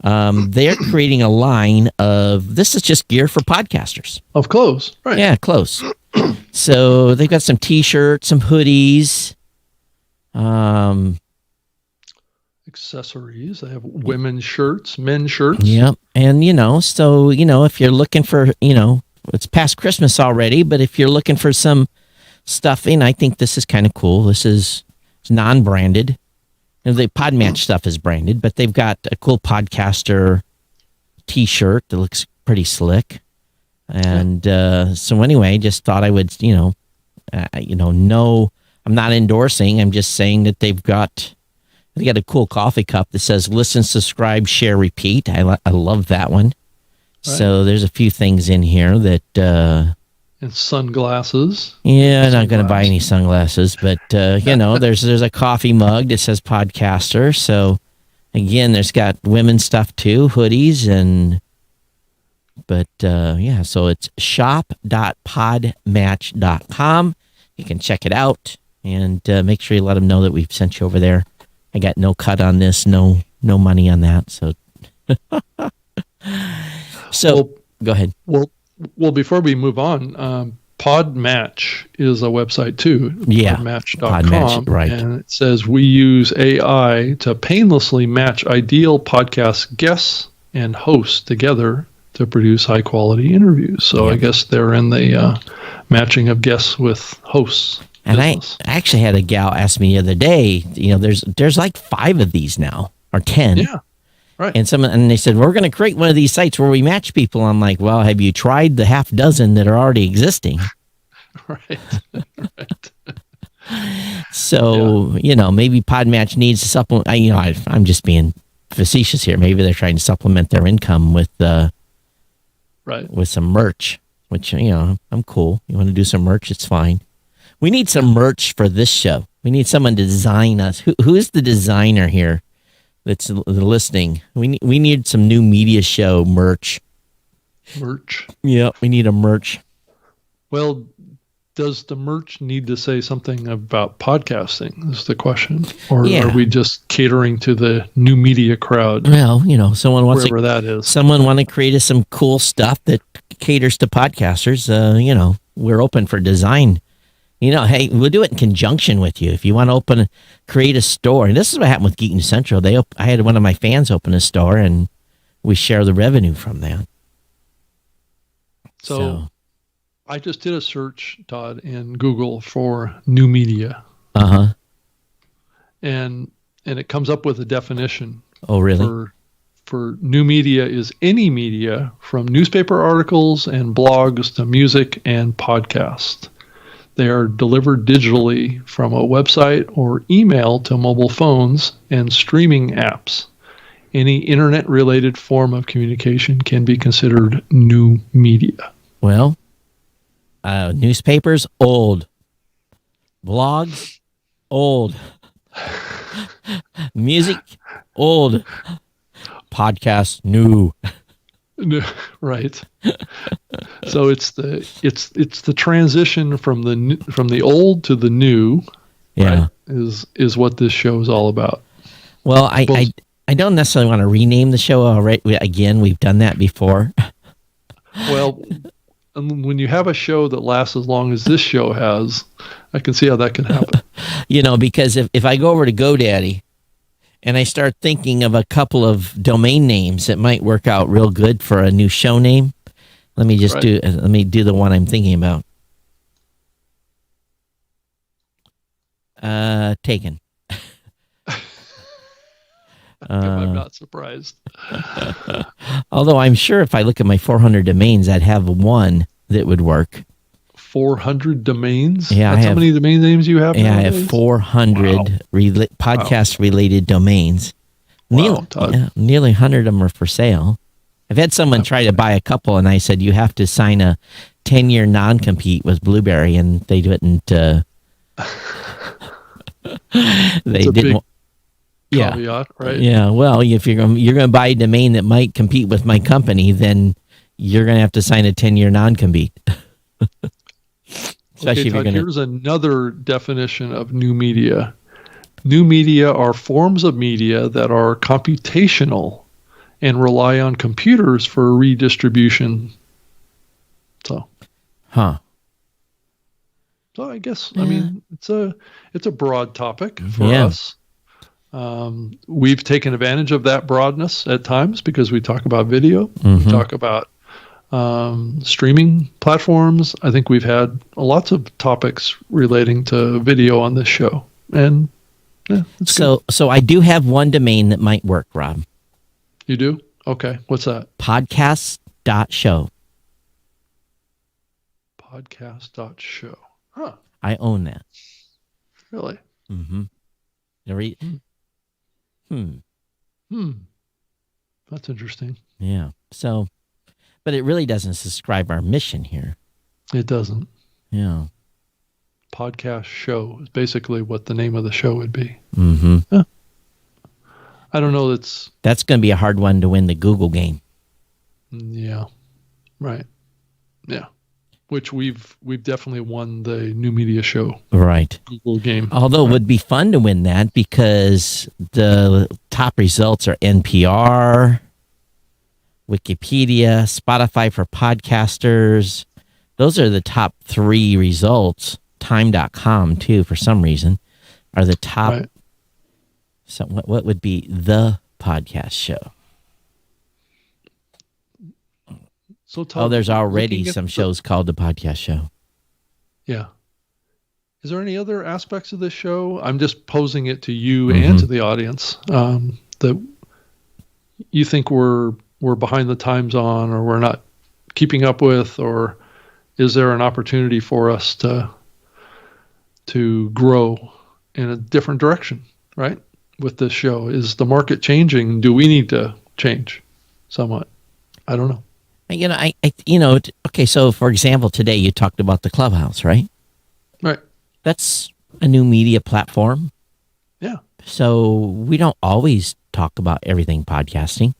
They're creating a line of, this is just gear for podcasters. Of clothes, right? Yeah, clothes. So they've got some T-shirts, some hoodies, accessories. They have women's shirts, men's shirts. Yep. And, so, if you're looking for, it's past Christmas already, but if you're looking for some stuffing, I think this is kind of cool. This is non-branded. The Podmatch stuff is branded, but they've got a cool podcaster T-shirt that looks pretty slick. And so anyway, just thought I would, no, I'm not endorsing. I'm just saying that they got a cool coffee cup that says "Listen, subscribe, share, repeat." I love that one. Right. So there's a few things in here that. And sunglasses. Yeah, I'm not going to buy any sunglasses, but there's a coffee mug that says podcaster. So again, there's got women's stuff too, hoodies so it's shop.podmatch.com. You can check it out and make sure you let them know that we've sent you over there. I got no cut on this, no money on that. So go ahead. Well, before we move on, Podmatch is a website too. Yeah. Podmatch.com. Podmatch, right. And it says we use AI to painlessly match ideal podcast guests and hosts together to produce high quality interviews. So I guess they're in the matching of guests with hosts. And business. I actually had a gal ask me the other day, there's like 5 of these now, or 10. Yeah. Right. And they said, we're going to create one of these sites where we match people. I'm like, well, have you tried the half dozen that are already existing? Right. Right. So, maybe Podmatch needs to supplement. I'm just being facetious here. Maybe they're trying to supplement their income with with some merch, which, I'm cool. You want to do some merch? It's fine. We need some merch for this show. We need someone to design us. Who is the designer here that's listening? We need some new media show merch. Merch. Yeah, we need a merch. Well, does the merch need to say something about podcasting is the question? Or are we just catering to the new media crowd? Well, someone wants wherever that is. Someone want to create us some cool stuff that caters to podcasters. We're open for design. Hey, we'll do it in conjunction with you. If you want to create a store, and this is what happened with Geek News Central. I had one of my fans open a store, and we share the revenue from that. So I just did a search, Todd, in Google for new media. Uh-huh. And it comes up with a definition. Oh, really? For new media is any media from newspaper articles and blogs to music and podcast. They are delivered digitally from a website or email to mobile phones and streaming apps. Any internet-related form of communication can be considered new media. Well, newspapers, old. Blogs, old. Music, old. Podcasts, new. Right. So it's the transition from the old to the new. Yeah. Right, is what this show is all about. Well, I don't necessarily want to rename the show already. Again, we've done that before. Well, when you have a show that lasts as long as this show has, I can see how that can happen. Because if I go over to GoDaddy and I start thinking of a couple of domain names that might work out real good for a new show name, let me do the one I'm thinking about. Taken. I'm not surprised. Although I'm sure if I look at my 400 domains, I'd have one that would work. 400 domains? Yeah, That's how many domain names you have? Yeah, nowadays? I have 400 podcast-related domains. Wow, nearly 100 of them are for sale. I've had someone try to buy a couple, and I said, you have to sign a 10-year non-compete with Blueberry, and they didn't. They didn't. Caveat, right? Yeah. Well, if you're going to buy a domain that might compete with my company, then you're going to have to sign a 10-year non-compete. Okay, Todd, here's another definition of new media. New media are forms of media that are computational and rely on computers for redistribution. So I guess, I mean, it's a broad topic for us. We've taken advantage of that broadness at times because we talk about video, we talk about streaming platforms. I think we've had lots of topics relating to video on this show, and so I do have one domain that might work, Rob. You do? Okay. What's that? Podcasts.show. Podcast.show. Huh. I own that. Really? Mm-hmm. That's interesting. Yeah. So, but it really doesn't describe our mission here. It doesn't. Yeah. Podcast show is basically what the name of the show would be. Mm-hmm. Huh. I don't know. That's going to be a hard one to win the Google game. Yeah. Right. Yeah. Which we've definitely won the new media show. Right. Google game. Although it would be fun to win that because the top results are NPR, Wikipedia, Spotify for podcasters. Those are the top 3 results. Time.com too, for some reason, are the top. Right. So what would be the podcast show? So there's already some shows called the podcast show. Yeah. Is there any other aspects of this show? I'm just posing it to you and to the audience that you think we're behind the times on, or we're not keeping up with, or is there an opportunity for us to grow in a different direction, right? With this show, is the market changing? Do we need to change somewhat? I don't know. Okay. So for example, today you talked about the Clubhouse, right? Right. That's a new media platform. Yeah. So we don't always talk about everything podcasting.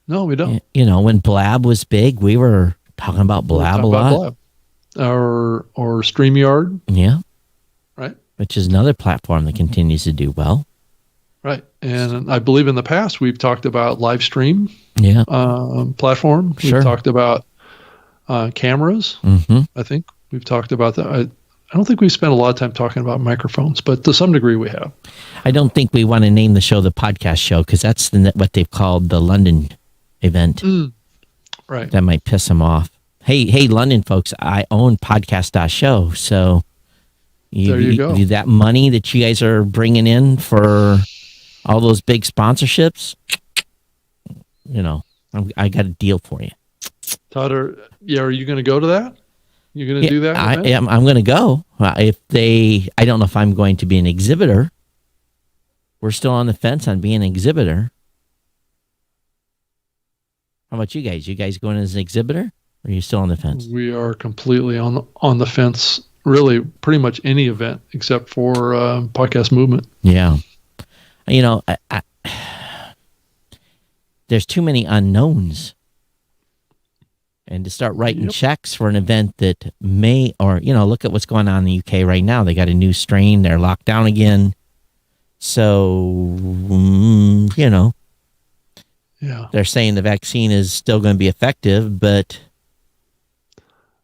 No, we don't. When Blab was big, we were talking about Blab a lot. Or StreamYard. Yeah. Right. Which is another platform that continues to do well. Right. And I believe in the past we've talked about live stream platform. Sure. We've talked about cameras. I think we've talked about that. I don't think we spent a lot of time talking about microphones, but to some degree we have. I don't think we want to name the show the podcast show because that's what they've called the London event. Right. That might piss them off. Hey, London folks, I own podcast.show. So there you go. That money that you guys are bringing in for all those big sponsorships, I got a deal for you. Todd, are you going to go to that? You're going to do that? I'm going to go. I don't know if I'm going to be an exhibitor. We're still on the fence on being an exhibitor. How about you guys? You guys going as an exhibitor? Or are you still on the fence? We are completely on the fence. Really, pretty much any event except for Podcast Movement. Yeah. There's too many unknowns. And to start writing checks for an event that may, or, look at what's going on in the UK right now. They got a new strain. They're locked down again. So, they're saying the vaccine is still going to be effective, but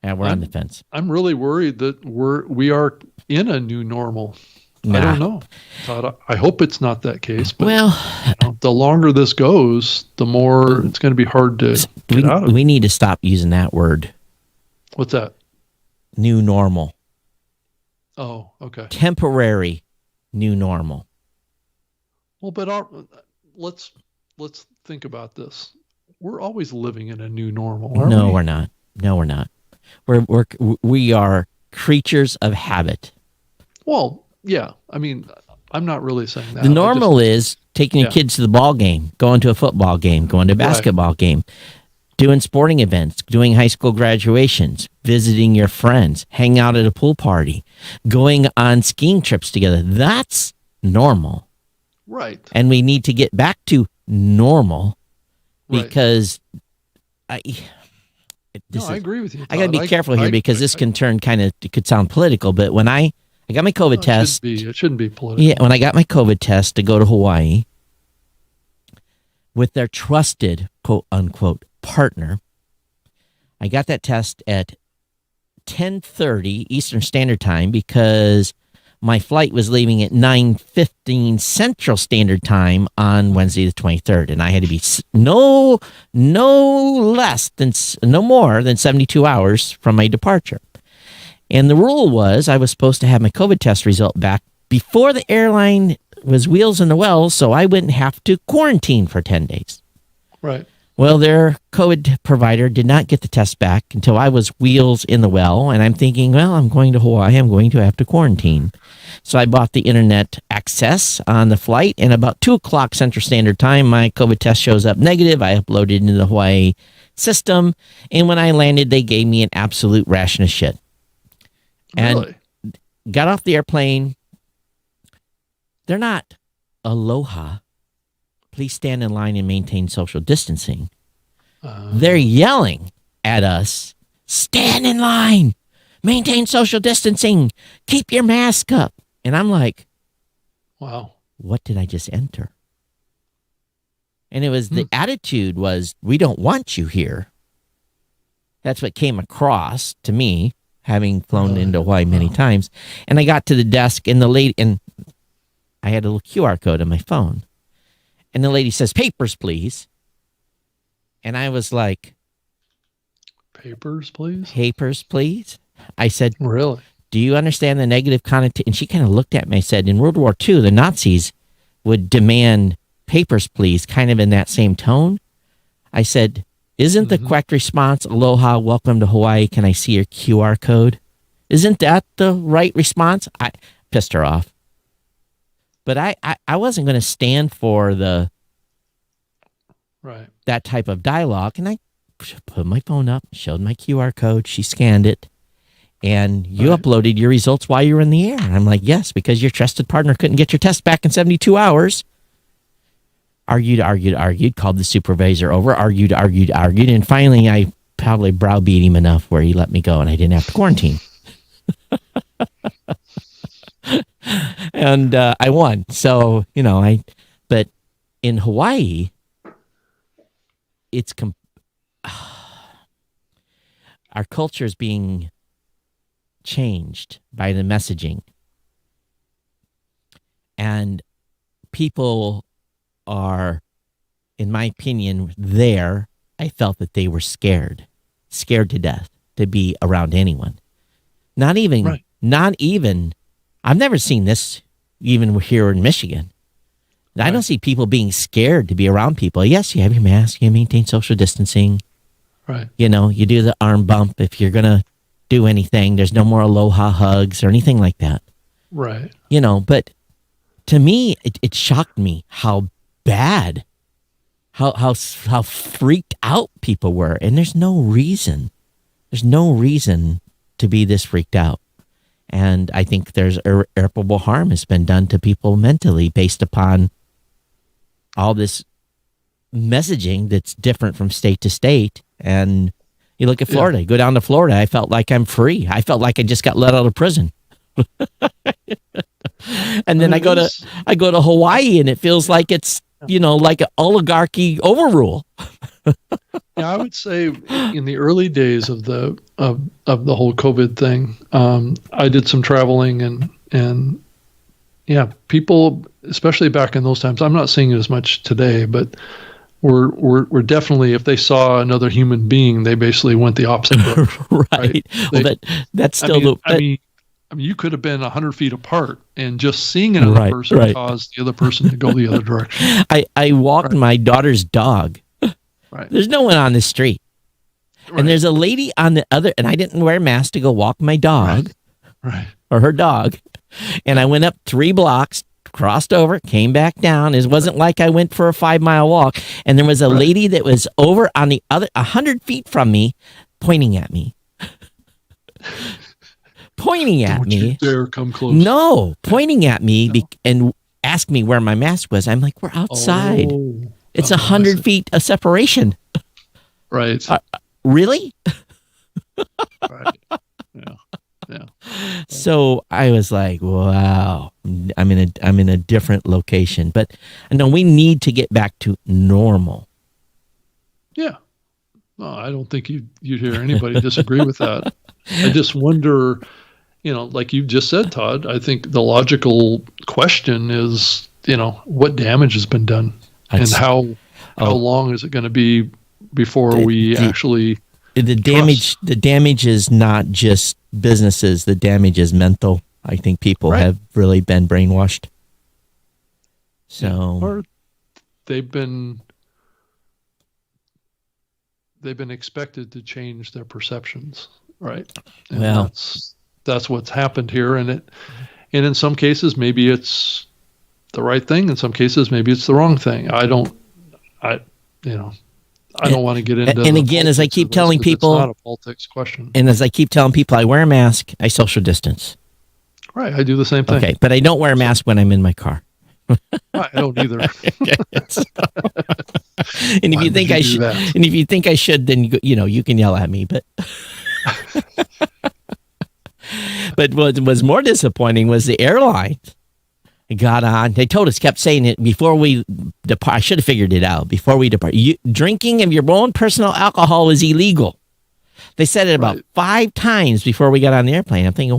we're on the fence. I'm really worried that we are in a new normal. I don't know, Todd. I hope it's not that case. But, the longer this goes, the more it's going to be hard to get out of. We need to stop using that word. What's that? New normal. Oh, okay. Temporary new normal. Well, but let's think about this. We're always living in a new normal, aren't we? No, we're not. No, we're not. We are creatures of habit. Well, yeah. I mean, I'm not really saying that. The normal is taking your kids to the ball game, going to a football game, going to a basketball game, doing sporting events, doing high school graduations, visiting your friends, hanging out at a pool party, going on skiing trips together. That's normal. Right. And we need to get back to normal because I agree with you, Todd. I got to be careful here because this can turn it could sound political, but when I got my COVID test. It shouldn't be political. Yeah, when I got my COVID test to go to Hawaii, with their trusted quote unquote partner. I got that test at 10:30 Eastern Standard Time because my flight was leaving at 9:15 Central Standard Time on Wednesday the 23rd, and I had to be no more than 72 hours from my departure. And the rule was I was supposed to have my COVID test result back before the airline was wheels in the well, so I wouldn't have to quarantine for 10 days. Right. Well, their COVID provider did not get the test back until I was wheels in the well, and I'm thinking, well, I'm going to Hawaii. I'm going to have to quarantine. So I bought the internet access on the flight, and about 2 o'clock Central Standard Time, my COVID test shows up negative. I uploaded it into the Hawaii system, and when I landed, they gave me an absolute ration of shit. Really? And got off the airplane. They're not aloha. Please stand in line and maintain social distancing. They're yelling at us, stand in line, maintain social distancing, keep your mask up. And I'm like, wow, what did I just enter? And it was the attitude was, we don't want you here. That's what came across to me, having flown into Hawaii many times. And I got to the desk, and the lady, and I had a little QR code on my phone. And the lady says, papers, please. And I was like, papers, please? Papers, please? I said, really? Do you understand the negative connotation? And she kind of looked at me and said, in World War II, the Nazis would demand papers, please, kind of in that same tone. I said, isn't the correct response, aloha, welcome to Hawaii, can I see your QR code? Isn't that the right response? I pissed her off. But I wasn't going to stand for that type of dialogue. And I put my phone up, showed my QR code. She scanned it. And you uploaded your results while you were in the air. And I'm like, yes, because your trusted partner couldn't get your test back in 72 hours. Argued, called the supervisor over, argued. And finally, I probably browbeat him enough where he let me go and I didn't have to quarantine. And I won. So, but in Hawaii, it's our culture is being changed by the messaging. And people are, in my opinion, I felt that they were scared to death to be around anyone. Not even, I've never seen this even here in Michigan. I don't see people being scared to be around people. Yes, you have your mask, you maintain social distancing. Right. You do the arm bump if you're going to do anything. There's no more aloha hugs or anything like that. Right. But to me, it shocked me how bad, how freaked out people were. And there's no reason. There's no reason to be this freaked out. And I think there's irreparable harm has been done to people mentally based upon all this messaging that's different from state to state. And you look at Florida, you go down to Florida, I felt like I'm free. I felt like I just got let out of prison. And then I go to Hawaii and it feels like it's, like an oligarchy overrule. Yeah, I would say in the early days of the whole COVID thing, I did some traveling and yeah, people, especially back in those times, I'm not seeing it as much today, but we're definitely, if they saw another human being, they basically went the opposite direction. Right. Well, that's still I mean, you could have been 100 feet apart, and just seeing another person caused the other person to go the other direction. I walked my daughter's dog. Right. There's no one on the street. Right. And there's a lady on the other, and I didn't wear a mask to go walk my dog. Right. Or her dog. And I went up 3 blocks, crossed over, came back down. It wasn't like I went for a 5-mile walk. And there was a lady that was over on the other 100 feet from me, pointing at me. Pointing at Don't me. You dare come close. No, pointing at me and asked me where my mask was. I'm like, we're outside. It's 100 feet of separation. Right. Really? Right. Yeah. So I was like, wow, I'm in a different location. But no, we need to get back to normal. Yeah. No, I don't think you'd hear anybody disagree with that. I just wonder, like you just said, Todd, I think the logical question is, what damage has been done and how long is it going to be before we actually the damage is not just businesses, the damage is mental. I think people have really been brainwashed. So or they've been expected to change their perceptions, right? And well, that's what's happened here, and in some cases maybe it's the right thing, in some cases maybe it's the wrong thing. I don't want to get into. And again, as I keep telling people, it's not a politics question. And as I keep telling people, I wear a mask, I social distance. Right, I do the same thing. Okay, but I don't wear a mask when I'm in my car. I don't either. And if you think I should, and if you think I should, then you can yell at me. But but what was more disappointing was the airlines got on. They kept saying it before we depart. I should have figured it out before we depart. Drinking of your own personal alcohol is illegal. They said it about 5 times before we got on the airplane. I'm thinking,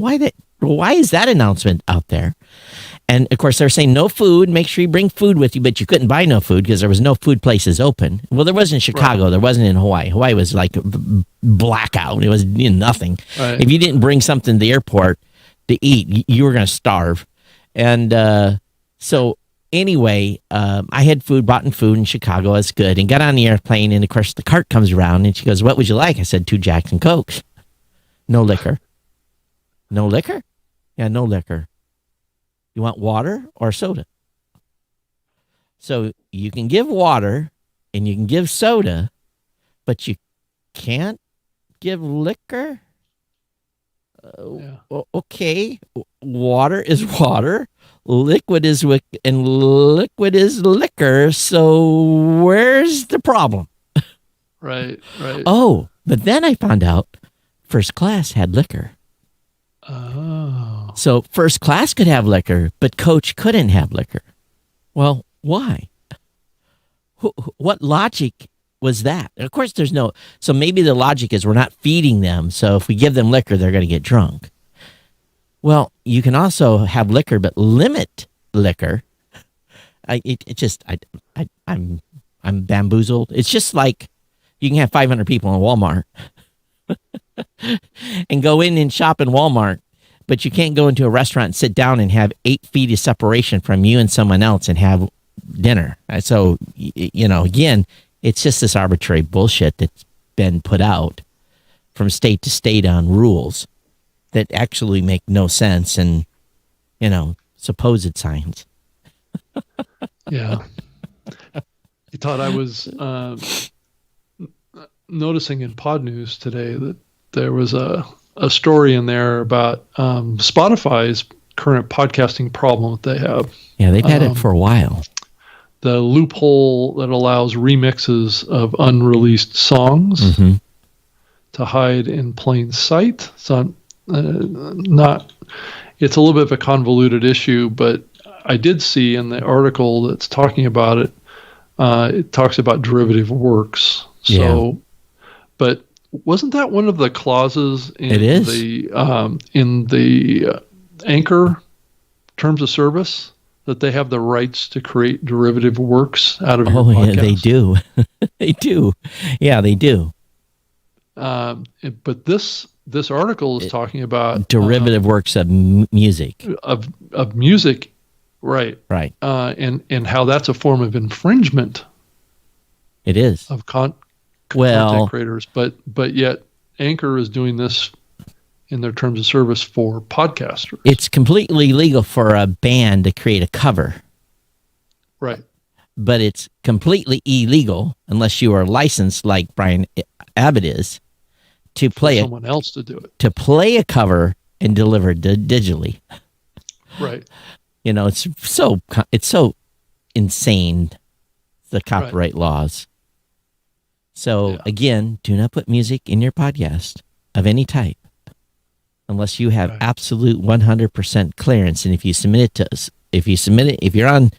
why is that announcement out there? And of course, they're saying no food. Make sure you bring food with you, but you couldn't buy no food because there was no food places open. Well, there was in Chicago. Right. There wasn't in Hawaii. Hawaii was like blackout. It was nothing. Right. If you didn't bring something to the airport to eat, you were going to starve. And so anyway, I had bought food in Chicago. That's good. And got on the airplane. And of course, the cart comes around and she goes, "What would you like?" I said, 2 Jacks and Cokes. No liquor. No liquor? Yeah, no liquor. You want water or soda? So you can give water and you can give soda, but you can't give liquor? Okay. Water is water. Liquid is and liquid is liquor. So where's the problem? Right. Oh, but then I found out first class had liquor. Oh. So first class could have liquor, but coach couldn't have liquor. Well, why? What logic was that? And of course, so maybe the logic is we're not feeding them. So if we give them liquor, they're going to get drunk. Well, you can also have liquor, but limit liquor. I'm bamboozled. It's just like you can have 500 people in Walmart and go in and shop in Walmart, but you can't go into a restaurant and sit down and have 8 feet of separation from you and someone else and have dinner. So, again, it's just this arbitrary bullshit that's been put out from state to state on rules that actually make no sense and, supposed science. Yeah. You thought I was noticing in Pod News today that there was a story in there about Spotify's current podcasting problem that they have. Yeah, they've had it for a while. The loophole that allows remixes of unreleased songs to hide in plain sight. So it's a little bit of a convoluted issue, but I did see in the article that's talking about it, it talks about derivative works. So, but wasn't that one of the clauses in the Anchor terms of service that they have the rights to create derivative works out of your podcast? Yeah, they do. They do. Yeah, they do. But this article is talking about derivative works of music. Of music, right? Right. And how that's a form of infringement. It is of content creators, but yet Anchor is doing this in their terms of service for podcasters. It's completely legal for a band to create a cover. Right. But it's completely illegal unless you are licensed like Brian Abbott is to play someone else to do it. To play a cover and deliver digitally. Right. It's so insane, the copyright laws. So again, do not put music in your podcast of any type. unless you have Right. absolute 100% clearance. And if you submit it to us, if you're on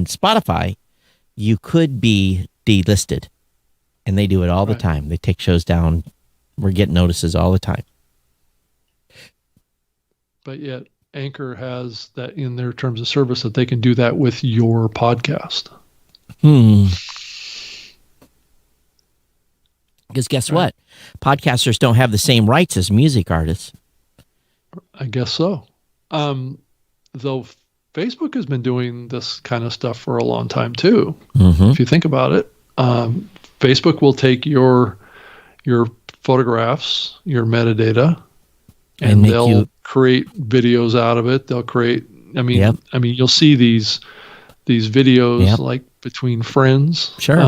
Spotify, you could be delisted, and they do it all the Right. time. They take shows down. We're getting notices all the time. But yet Anchor has that in their terms of service that they can do that with your podcast. Because guess what? Podcasters don't have the same rights as music artists. I guess so. Though Facebook has been doing this kind of stuff for a long time too. If you think about it, Facebook will take your photographs, your metadata, and they'll create videos out of it. They'll create. I mean, you'll see these videos like between friends. Sure.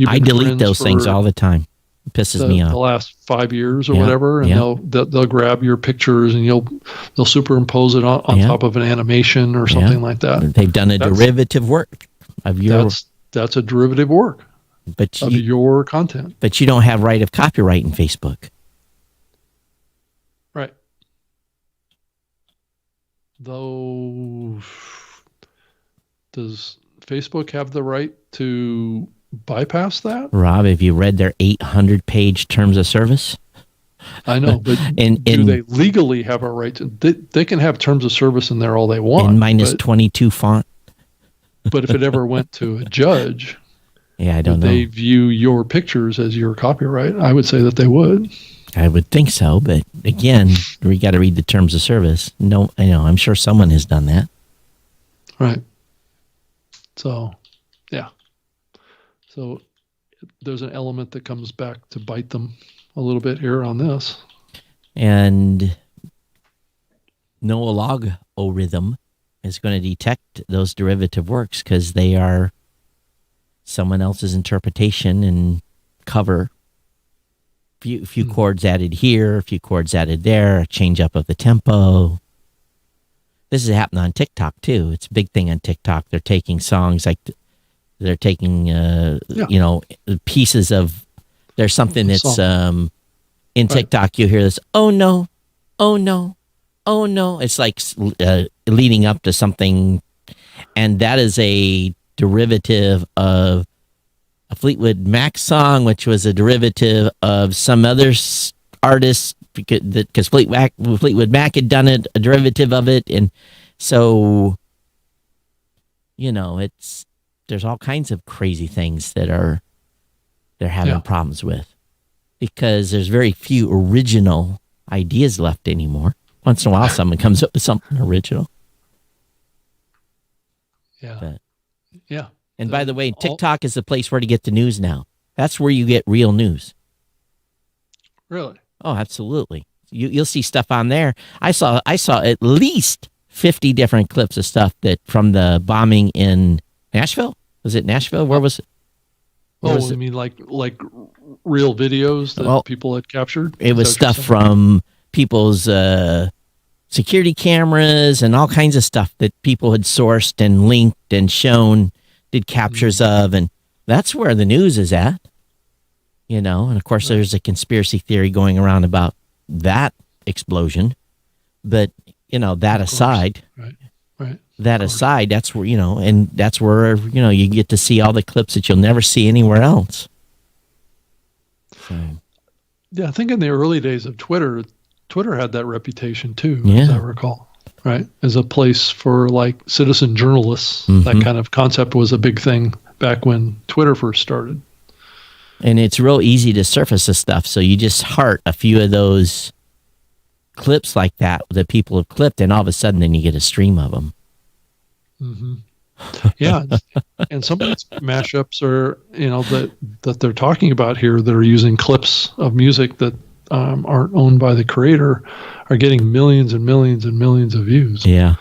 I delete those things all the time. It pisses me off. The last 5 years or whatever, and they'll grab your pictures and they'll superimpose it on top of an animation or something like that. They've done a derivative work of your. That's a derivative work of your content. But you don't have right of copyright in Facebook. Right. Though, does Facebook have the right to bypass that? Rob, have you read their 800-page terms of service? I know, but do they legally have a right to? They can have terms of service in there all they want. In minus 22 font. But if it ever went to a judge, I don't know. They view your pictures as your copyright. I would say that they would. I would think so, but again, we got to read the terms of service. No, I know. I'm sure someone has done that. Right. So, yeah. So there's an element that comes back to bite them a little bit here on this. And no algorithm is going to detect those derivative works because they are someone else's interpretation and cover. Few chords added here, a few chords added there, a change up of the tempo. This has happened on TikTok too. It's a big thing on TikTok. They're taking songs like they're taking pieces of. There's something that's in TikTok. You hear this. Oh no, oh no, oh no. It's like leading up to something, and that is a derivative of a Fleetwood Mac song, which was a derivative of some other artist because Fleetwood Mac had done it, a derivative of it, and so there's all kinds of crazy things that they're having problems with because there's very few original ideas left anymore. Once in a while, someone comes up with something original. Yeah. And by the way, TikTok is the place where to get the news now. That's where you get real news. Really? Oh, absolutely. You'll see stuff on there. I saw at least 50 different clips of stuff that from the bombing in Nashville. Was it Nashville? Where was it? You mean like real videos that people had captured? It was stuff from people's security cameras and all kinds of stuff that people had sourced and linked and shown, did captures of, and that's where the news is at. And of course there's a conspiracy theory going around about that explosion. But, that aside, right. That aside, that's where, and that's where, you get to see all the clips that you'll never see anywhere else. So. Yeah, I think in the early days of Twitter had that reputation too, Yeah. as I recall, right? As a place for like citizen journalists. That kind of concept was a big thing back when Twitter first started. And it's real easy to surface this stuff. So you just heart a few of those clips like that people have clipped, and all of a sudden then you get a stream of them. Yeah. And some of these mashups are, that they're talking about here that are using clips of music that aren't owned by the creator are getting millions and millions and millions of views. Yeah.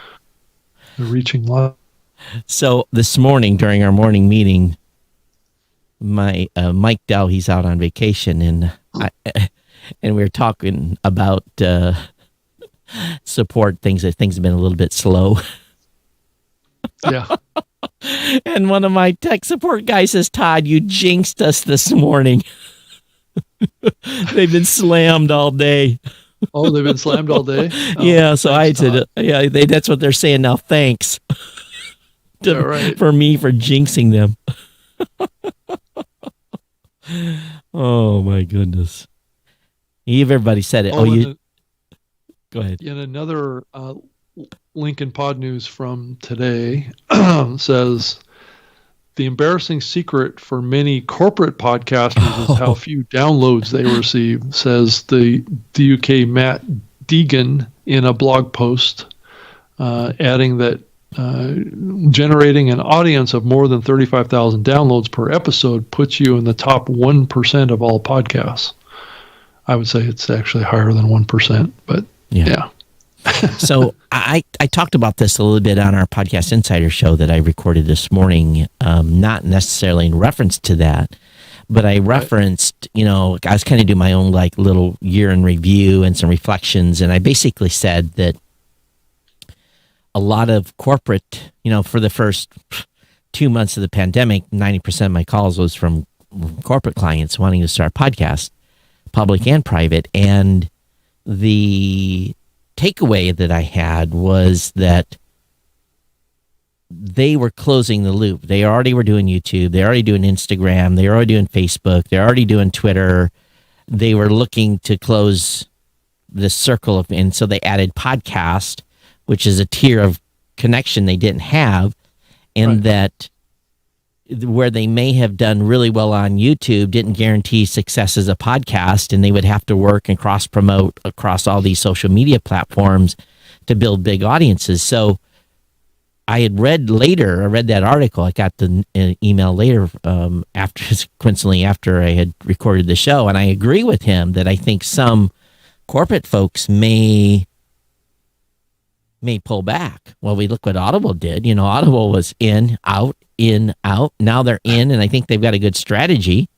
They're reaching live. So this morning during our morning meeting, my Mike Dell, he's out on vacation, and we were talking about support things. Things have been a little bit slow. Yeah. And one of my tech support guys says, Todd, you jinxed us this morning. They've been slammed all day. Oh, they've been slammed all day. Oh, Yeah, so I thanks, said, Todd. that's what they're saying now. Thanks Yeah, right. for me for jinxing them. Oh my goodness! Everybody said it. Oh, Oh, you go ahead. in another Lincoln Pod News from today says the embarrassing secret for many corporate podcasters is how few downloads they receive, says the UK Matt Deegan in a blog post, adding that generating an audience of more than 35,000 downloads per episode puts you in the top 1% of all podcasts. I would say it's actually higher than 1%, but yeah. So I talked about this a little bit on our Podcast Insider show that I recorded this morning, not necessarily in reference to that, but I referenced, I was kind of doing my own like little year in review and some reflections. And I basically said that a lot of corporate, for the first 2 months of the pandemic, 90% of my calls was from corporate clients wanting to start podcasts, public and private. And the takeaway that I had was that they were closing the loop. They already were doing YouTube. They already doing Instagram. They already doing Facebook. They're already doing Twitter. They were looking to close this circle and so they added podcast, which is a tier of connection they didn't have, and that where they may have done really well on YouTube didn't guarantee success as a podcast, and they would have to work and cross promote across all these social media platforms to build big audiences. So I read that article. I got the email later coincidentally after I had recorded the show, and I agree with him that I think some corporate folks may pull back. Well, we look what Audible did. Audible was in, out. Now they're in, and I think they've got a good strategy.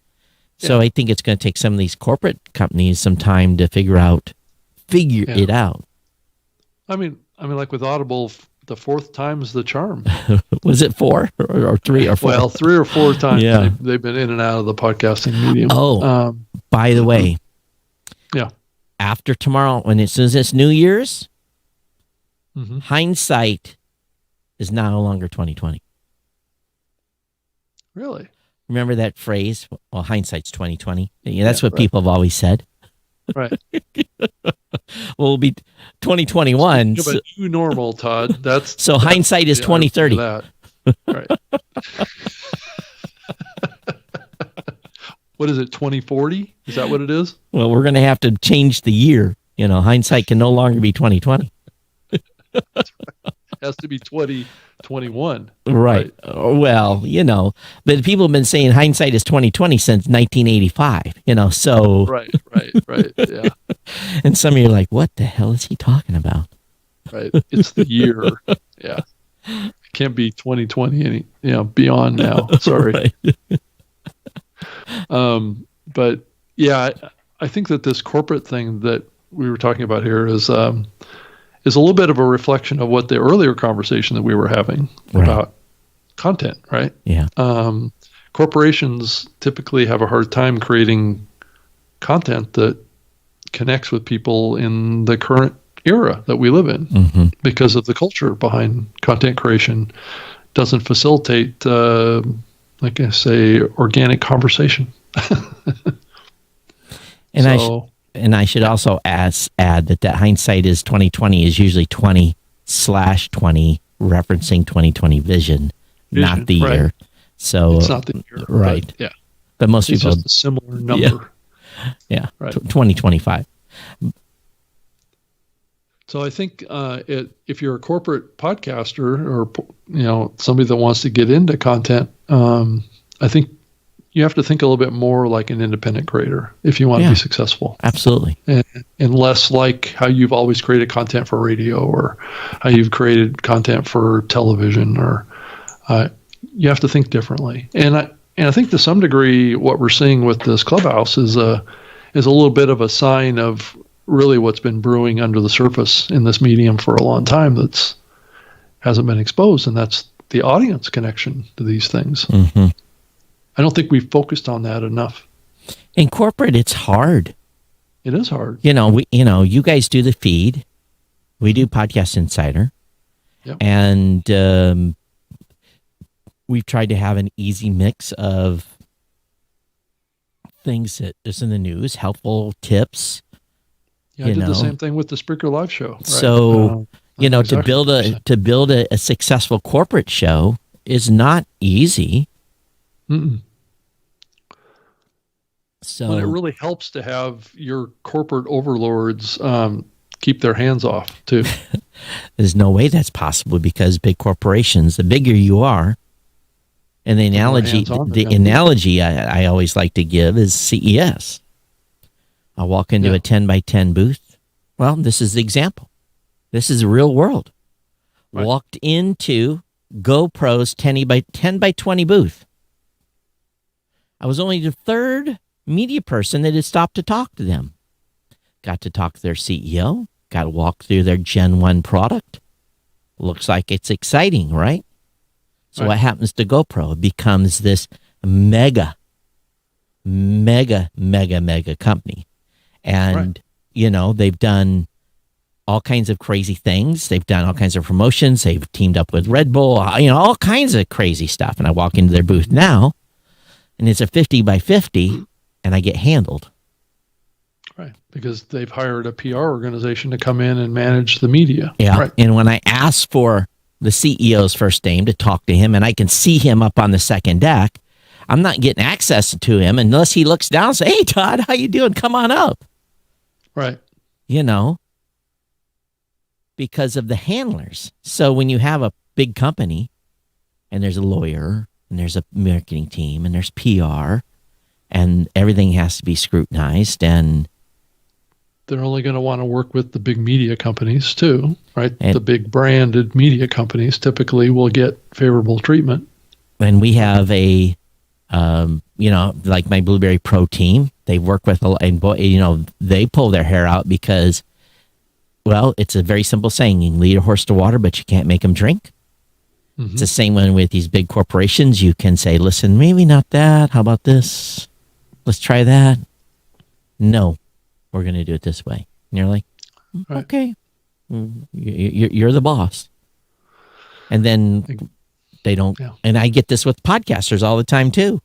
So I think it's going to take some of these corporate companies some time to figure it out. I mean, like with Audible, the fourth time's the charm. Was it 4 or 3 or 4? Well, 3 or 4 times they've been in and out of the podcasting medium. Oh, by the way, after tomorrow, as soon as it's New Year's, hindsight is no longer 2020. Really? Remember that phrase? Well, hindsight's 2020. Yeah, that's what people have always said. Right. Well, it'll be 2021. But new normal, Todd. So hindsight is 2030. That. Right. What is it, 2040? Is that what it is? Well, we're going to have to change the year. Hindsight can no longer be 2020. That's right. It has to be 2021. Right. Well, but people have been saying hindsight is 2020 since 1985, so. Right. Yeah. And some of you are like, what the hell is he talking about? Right. It's the year. Yeah. It can't be 2020 beyond now. Sorry. But yeah, I think that this corporate thing that we were talking about here is a little bit of a reflection of what the earlier conversation that we were having about content, right? Yeah. Corporations typically have a hard time creating content that connects with people in the current era that we live in because of the culture behind content creation doesn't facilitate, like I say, organic conversation. And I should also add that hindsight is 2020 is usually 20/20 referencing 2020 vision, not the year. So it's not the year, right? But, but most it's people just a similar number. Yeah, right. 2025. So I think if you're a corporate podcaster or somebody that wants to get into content, I think you have to think a little bit more like an independent creator if you want to be successful. Absolutely. And less like how you've always created content for radio or how you've created content for television, or you have to think differently. And I think to some degree what we're seeing with this Clubhouse is a little bit of a sign of really what's been brewing under the surface in this medium for a long time that's hasn't been exposed, and that's the audience connection to these things. I don't think we've focused on that enough. In corporate, it's hard. It is hard. You guys do the feed. We do Podcast Insider. Yep. And we've tried to have an easy mix of things that is in the news, helpful tips. Yeah, I did the same thing with the Spreaker Live show. Right? So, to build a successful corporate show is not easy. Mm-mm. So well, it really helps to have your corporate overlords keep their hands off too. There's no way that's possible because big corporations, the bigger you are, and the analogy I always like to give is CES. I'll walk into a 10 by 10 booth. Well, this is the example. This is the real world. Right. Walked into GoPro's 10 by 20 booth. I was only the third media person that had stopped to talk to them. Got to talk to their CEO. Got to walk through their Gen 1 product. Looks like it's exciting, right? So what happens to GoPro? It becomes this mega company. And, they've done all kinds of crazy things. They've done all kinds of promotions. They've teamed up with Red Bull, all kinds of crazy stuff. And I walk into their booth now, and it's a 50 by 50, and I get handled. Right, because they've hired a PR organization to come in and manage the media. Yeah, right. And when I ask for the CEO's first name to talk to him, and I can see him up on the second deck, I'm not getting access to him unless he looks down and says, "Hey, Todd, how you doing? Come on up." Right. Because of the handlers. So when you have a big company and there's a lawyer and there's a marketing team and there's PR and everything has to be scrutinized, and they're only going to want to work with the big media companies too, right? And the big branded media companies typically will get favorable treatment. And we have a, like my Blueberry Pro team, they work with, and they pull their hair out because, well, it's a very simple saying: you can lead a horse to water, but you can't make him drink. Mm-hmm. It's the same one with these big corporations. You can say, "Listen, maybe not that. How about this? Let's try that." No, we're going to do it this way. And you're like, okay, you're the boss. And then they don't. Yeah. And I get this with podcasters all the time too.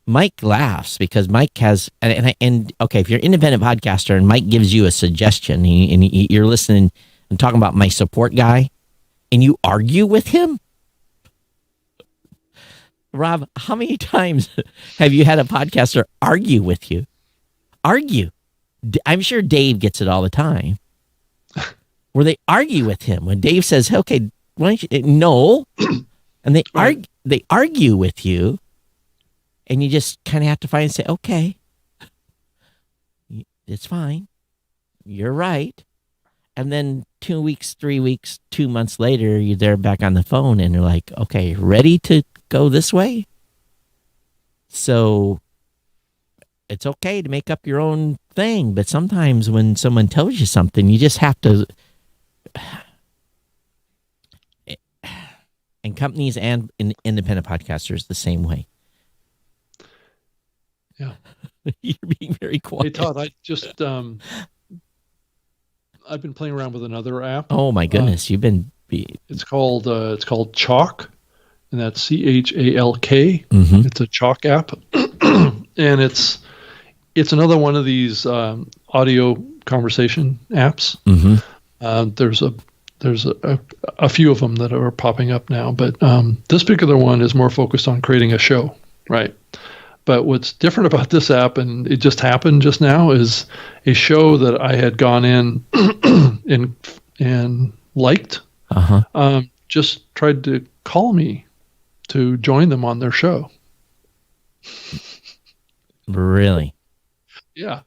Mike laughs because Mike has, and okay, if you're an independent podcaster and Mike gives you a suggestion and you're listening and talking about my support guy and you argue with him. Rob, how many times have you had a podcaster argue with you? Argue. I'm sure Dave gets it all the time. Where they argue with him when Dave says, "Okay, why don't you?" No, and they argue with you, and you just kind of have to find and say, "Okay, it's fine. You're right." And then 2 weeks, 3 weeks, 2 months later, they're back on the phone, and they're like, "Okay, ready to go this way?" So it's okay to make up your own thing, but sometimes when someone tells you something, you just have to. And companies and independent podcasters the same way. Yeah, you're being very quiet. Hey Todd, I just I've been playing around with another app. Oh my goodness, you've been. It's called Chalk, and that's CHALK. Mm-hmm. It's a Chalk app, and it's another one of these audio conversation apps. Mm-hmm. There's a few of them that are popping up now, but this particular one is more focused on creating a show, right? But what's different about this app, and it just happened just now, is a show that I had gone in and liked. Uh-huh. Just tried to call me to join them on their show. Really? Yeah.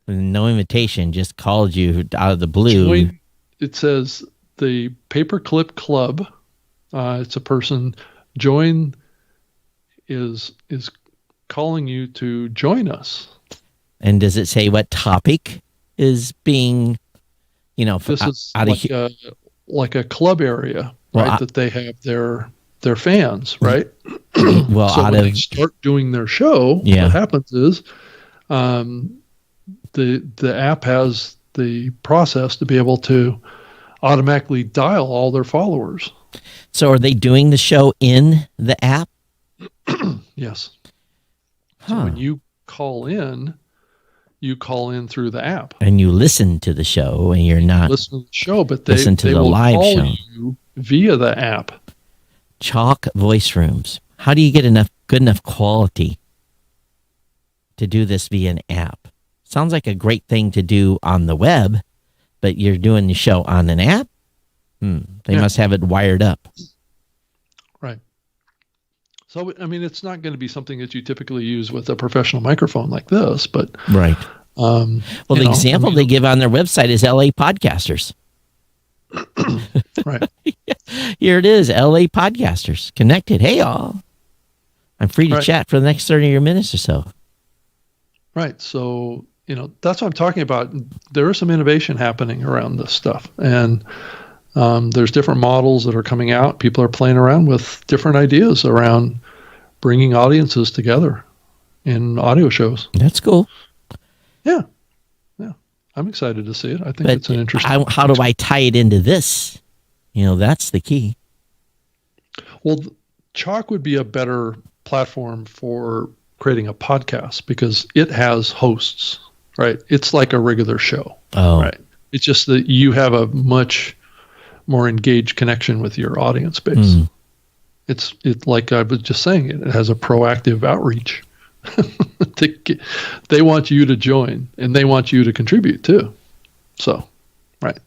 No invitation, just called you out of the blue. It says the Paperclip Club. It's a person. Join is calling you to join us. And does it say what topic is being, this is like a club area, right? Well, that they have their fans, right? Well, so when they start doing their show, what happens is the app has the process to be able to automatically dial all their followers. So are they doing the show in the app? Yes. Huh. So when you call in through the app. And you listen to the show, and you're not listen to the show, but listen to they the will live call show you via the app. Chalk voice rooms. How do you get good enough quality to do this via an app? Sounds like a great thing to do on the web, but you're doing the show on an app? They must have it wired up. Right. So, I mean, it's not going to be something that you typically use with a professional microphone like this, but... Right. Well, the example they give on their website is LA Podcasters. Right. Here it is, LA Podcasters. Connected. Hey, all. I'm free to chat for the next 30 minutes or so. Right. So, that's what I'm talking about. There is some innovation happening around this stuff. And there's different models that are coming out. People are playing around with different ideas around bringing audiences together in audio shows. That's cool. Yeah. I'm excited to see it. I think it's an interesting. How do I tie it into this? That's the key. Well, Chalk would be a better platform for creating a podcast because it has hosts, right? It's like a regular show. Oh. Right. It's just that you have a much more engaged connection with your audience base. It's like I was just saying, it has a proactive outreach. They want you to join, and they want you to contribute too. So, right.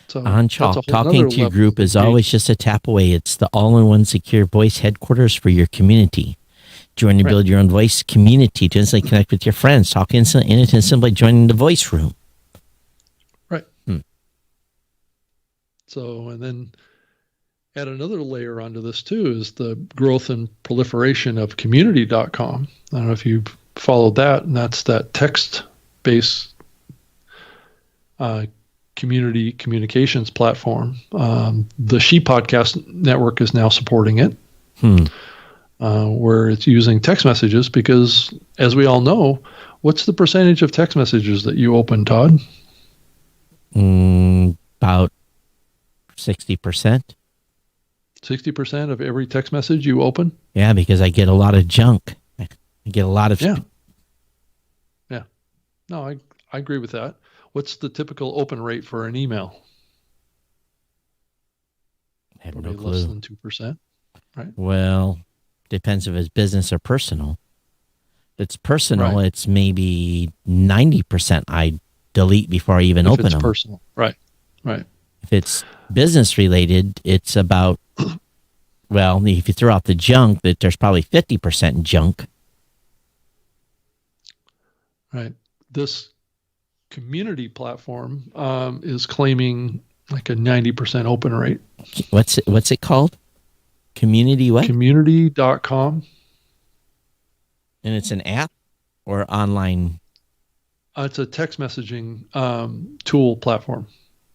So on Chalk, talking to your group is always just a tap away. It's the all-in-one secure voice headquarters for your community. Join to build your own voice community to instantly connect with your friends. Talk instantly, and simply joining the voice room. Right. So, and then add another layer onto this too is the growth and proliferation of community.com. I don't know if you've followed that, and that's that text-based community communications platform. The She Podcast Network is now supporting it, where it's using text messages because, as we all know, what's the percentage of text messages that you open, Todd? About 60%. 60% of every text message you open? Yeah, because I get a lot of junk. I get a lot of... Yeah. No, I agree with that. What's the typical open rate for an email? I have Probably no clue. Less than 2%, right? Well, depends if it's business or personal. If it's personal, it's maybe 90% I delete before I even open them. If it's personal, right. If it's business related, it's about, well, if you throw out the junk, that there's probably 50% junk. Right. This community platform is claiming like a 90% open rate. What's it called? Community what? Community.com. And it's an app or online? It's a text messaging tool platform.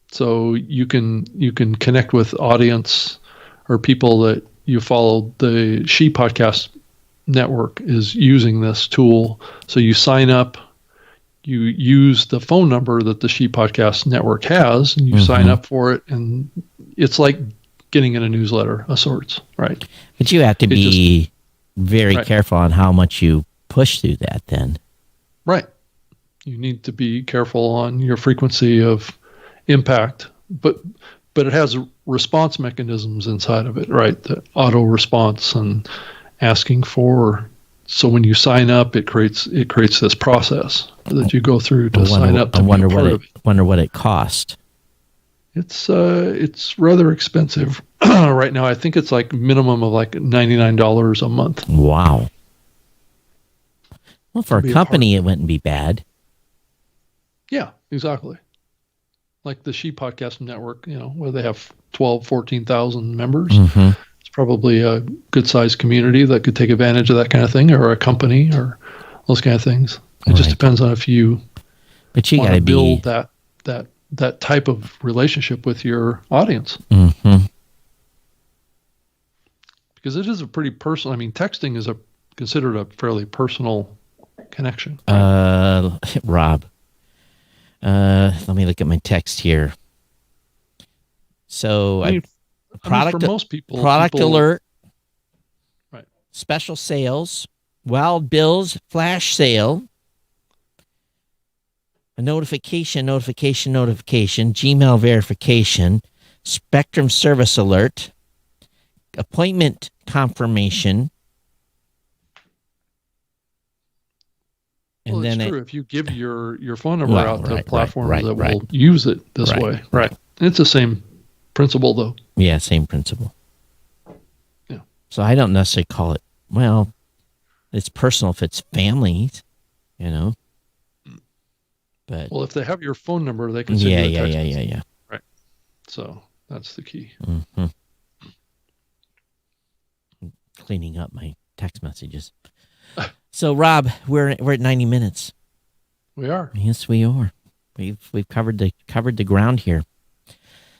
So you can connect with audience or people that you follow. The She Podcast Network is using this tool. So you sign up, you use the phone number that the She Podcast Network has, and you sign up for it, and it's like getting in a newsletter of sorts, right? But you have to be very careful on how much you push through that then. Right. You need to be careful on your frequency of impact, but it has response mechanisms inside of it, right? The auto response and asking for. So when you sign up, it creates this process that you go through to sign up. I wonder what it cost. It's rather expensive right now. I think it's like minimum of like $99 a month. Wow. Well, for a company, it wouldn't be bad. Yeah, exactly. Like the She Podcast Network, where they have 12, 14,000 members. It's probably a good-sized community that could take advantage of that kind of thing, or a company, or those kind of things. It just depends on if you want to build that type of relationship with your audience. Because it is a pretty personal. I mean, texting is considered a fairly personal connection. Rob. Let me look at my text here. So, for most people, product alert, right? Special sales, Wild Bill's flash sale, a notification, Gmail verification, Spectrum service alert, appointment confirmation. And then it's true. If you give your phone number out to platforms that will use it this way. Right. It's the same principle, though. Yeah, same principle. Yeah. So I don't necessarily call it, well, it's personal if it's families, But well, if they have your phone number, they can send you a text message. Yeah. Right. So that's the key. Mm-hmm. Cleaning up my text messages. So, Rob, we're at 90 minutes. We are. Yes, we are. We've covered the ground here.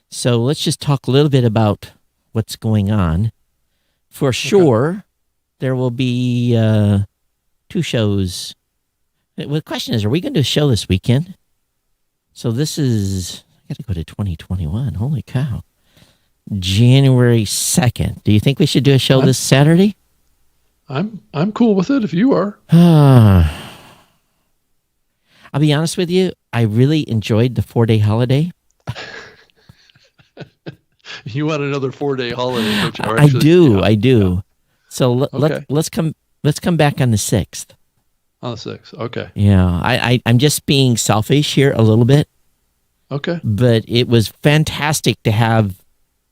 So let's just talk a little bit about what's going on. For sure, there will be 2 shows. Well, the question is, are we going to do a show this weekend? So this is, I got to go to 2021. Holy cow. January 2nd. Do you think we should do a show this Saturday? I'm cool with it if you are. I'll be honest with you. I really enjoyed the 4-day holiday. You want another 4-day holiday? Don't you? I do. Yeah. So let's come back on the 6th. On the 6th, okay. Yeah, I'm just being selfish here a little bit. Okay. But it was fantastic to have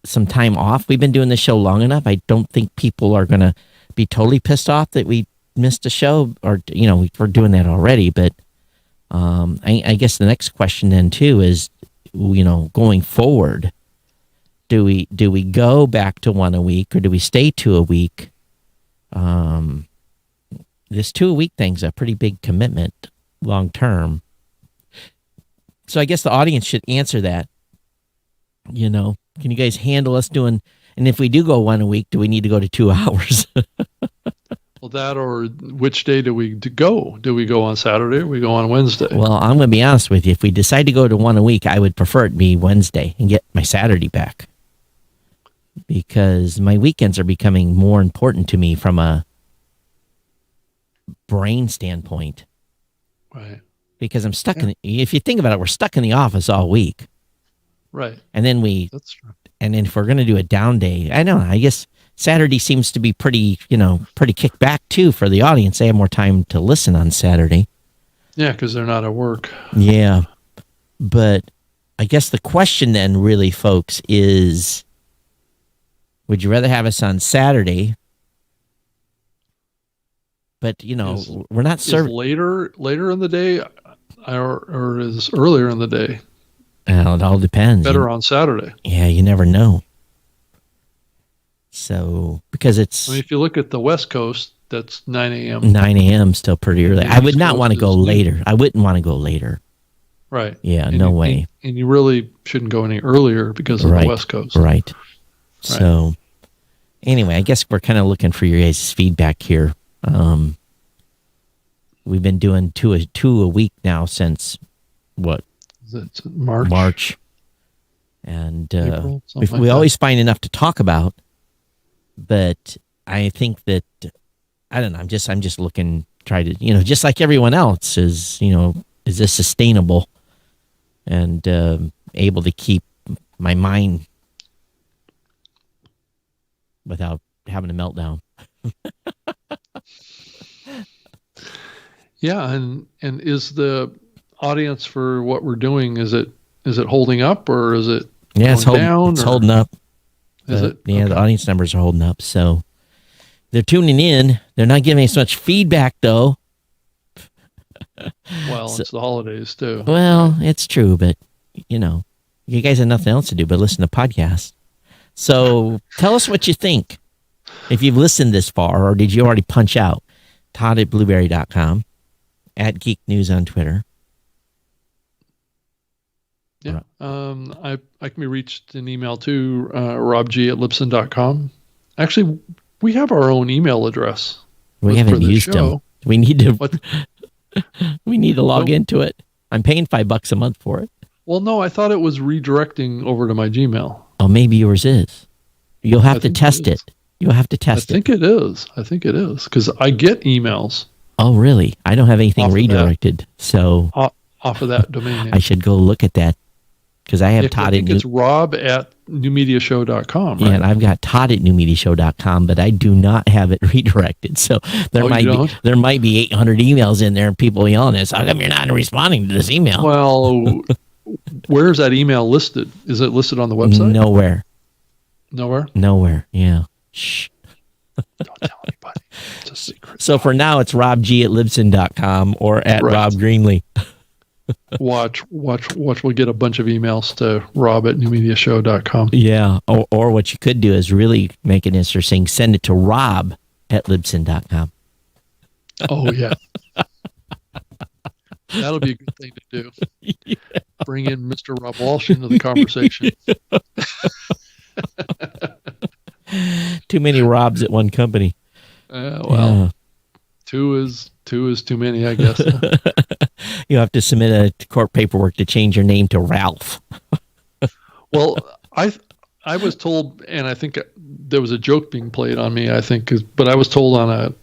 some time off. We've been doing the show long enough. I don't think people are going to be totally pissed off that we missed a show, or we're doing that already. But I guess the next question then too is, going forward, do we go back to 1 a week, or do we stay 2 a week? This 2 a week thing's a pretty big commitment long term. So I guess the audience should answer that. Can you guys handle us doing? And if we do go 1 a week, do we need to go to 2 hours? Well, that, or which day do we go? Do we go on Saturday or we go on Wednesday? Well, I'm going to be honest with you. If we decide to go to 1 a week, I would prefer it be Wednesday and get my Saturday back, because my weekends are becoming more important to me from a brain standpoint. Right. Because I'm stuck if you think about it, we're stuck in the office all week. Right. And then that's true. And then if we're going to do a down day, I guess Saturday seems to be pretty kicked back too for the audience. They have more time to listen on Saturday. Yeah, because they're not at work. Yeah. But I guess the question then really, folks, is, would you rather have us on Saturday? But, we're not serving later in the day, or is earlier in the day? Well, it all depends. Better on Saturday. Yeah, you never know. So, because it's... if you look at the West Coast, that's 9 a.m. 9 a.m. still pretty early. I would not want to go later. I wouldn't want to go later. Right. Yeah, no way. And you really shouldn't go any earlier because of the West Coast. Right. So, anyway, I guess we're kind of looking for your guys' feedback here. We've been doing two a week now since what? It's March. March. And April, we always find enough to talk about. But I think that, I don't know, I'm just looking, try to, just like everyone else is, is this sustainable and able to keep my mind without having a meltdown. Yeah, and is the audience for what we're doing, is it holding up, or is it down? It's holding up. Is it? Yeah, okay. The audience numbers are holding up, so they're tuning in. They're not giving us much feedback, though. Well, it's the holidays, too. Well, it's true, but, you guys have nothing else to do but listen to podcasts. So tell us what you think. If you've listened this far, or did you already punch out? Todd@blueberry.com, at Geek News on Twitter. Yeah. I can be reached in email too, robg@libsyn.com. Actually, we have our own email address. We haven't used them. We need to. We need to log into it. I'm paying $5 a month for it. Well, no, I thought it was redirecting over to my Gmail. Oh, maybe yours is. You'll have to test it. You'll have to test it. I think it is. I think it is because I get emails. Oh, really? I don't have anything redirected, so off of that domain name. I should go look at that because I have Todd. I think it's rob@newmediashow.com. Right? Yeah, and I've got Todd at newmediashow.com, but I do not have it redirected. So there might be 800 emails in there, and people yelling at us, "How come you're not responding to this email?" Well, where's that email listed? Is it listed on the website? Nowhere. Nowhere. Yeah. Shh. Don't tell anybody. It's a secret. So for now, it's robg@libsyn.com or at Rob Greenlee. Watch. We'll get a bunch of emails to rob@newmediashow.com. Yeah. Or what you could do is really make it interesting. Send it to rob@libsyn.com. Oh, yeah. That'll be a good thing to do. Yeah. Bring in Mr. Rob Walsh into the conversation. Too many Robs at one company. Two is too many, I guess. You have to submit a court paperwork to change your name to Ralph. Well, I was told, and I think there was a joke being played on me. I think, but I was told on a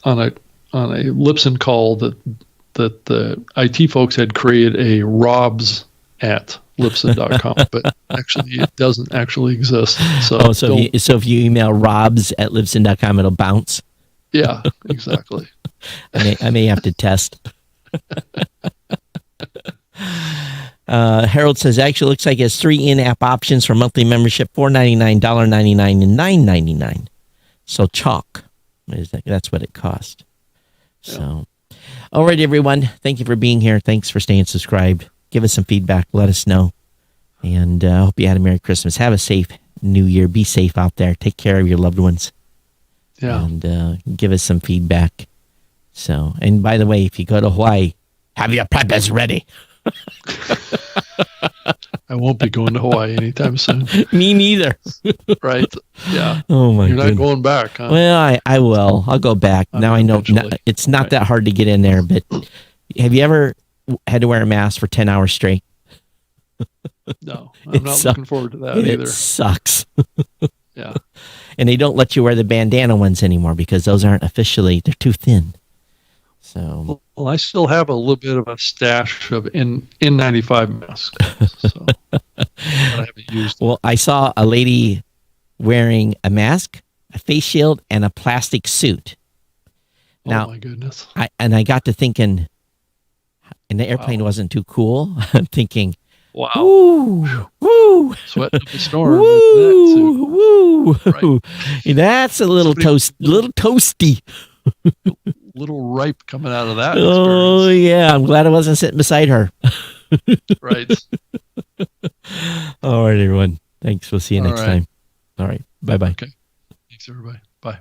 Libsyn call that the IT folks had created a Robs at Libsyn.com, but actually it doesn't actually exist. So if you email robs@libsyn.com, it'll bounce. Yeah, exactly. I may have to test. Harold says, actually looks like it has 3 in-app options for monthly membership, $4.99, $1.99, and $9.99. So chalk. That's what it cost. Yeah. So, all right, everyone. Thank you for being here. Thanks for staying subscribed. Give us some feedback. Let us know. And I hope you had a Merry Christmas. Have a safe New Year. Be safe out there. Take care of your loved ones. Yeah. And give us some feedback. So, and by the way, if you go to Hawaii, have your peppers ready. I won't be going to Hawaii anytime soon. Me neither. Right? Yeah. Oh my! You're not going back, huh? Well, I will. I'll go back. Now I know it's not that hard to get in there. But have you ever had to wear a mask for 10 hours straight? No, I'm not looking forward to that either. It sucks. Yeah. And they don't let you wear the bandana ones anymore because those aren't officially, they're too thin. So, well, I still have a little bit of a stash of N95 masks, so that I haven't used. Well, I saw a lady wearing a mask, a face shield, and a plastic suit. Now, oh my goodness! I got to thinking, and the airplane wasn't too cool. I'm thinking, wow, woo, sweating up a storm. Woo. Right. That's a little toasty. Little ripe coming out of that. Oh, yeah. I'm glad I wasn't sitting beside her. Right. All right, everyone. Thanks. We'll see you next time. All right. Bye-bye. Okay. Thanks, everybody. Bye.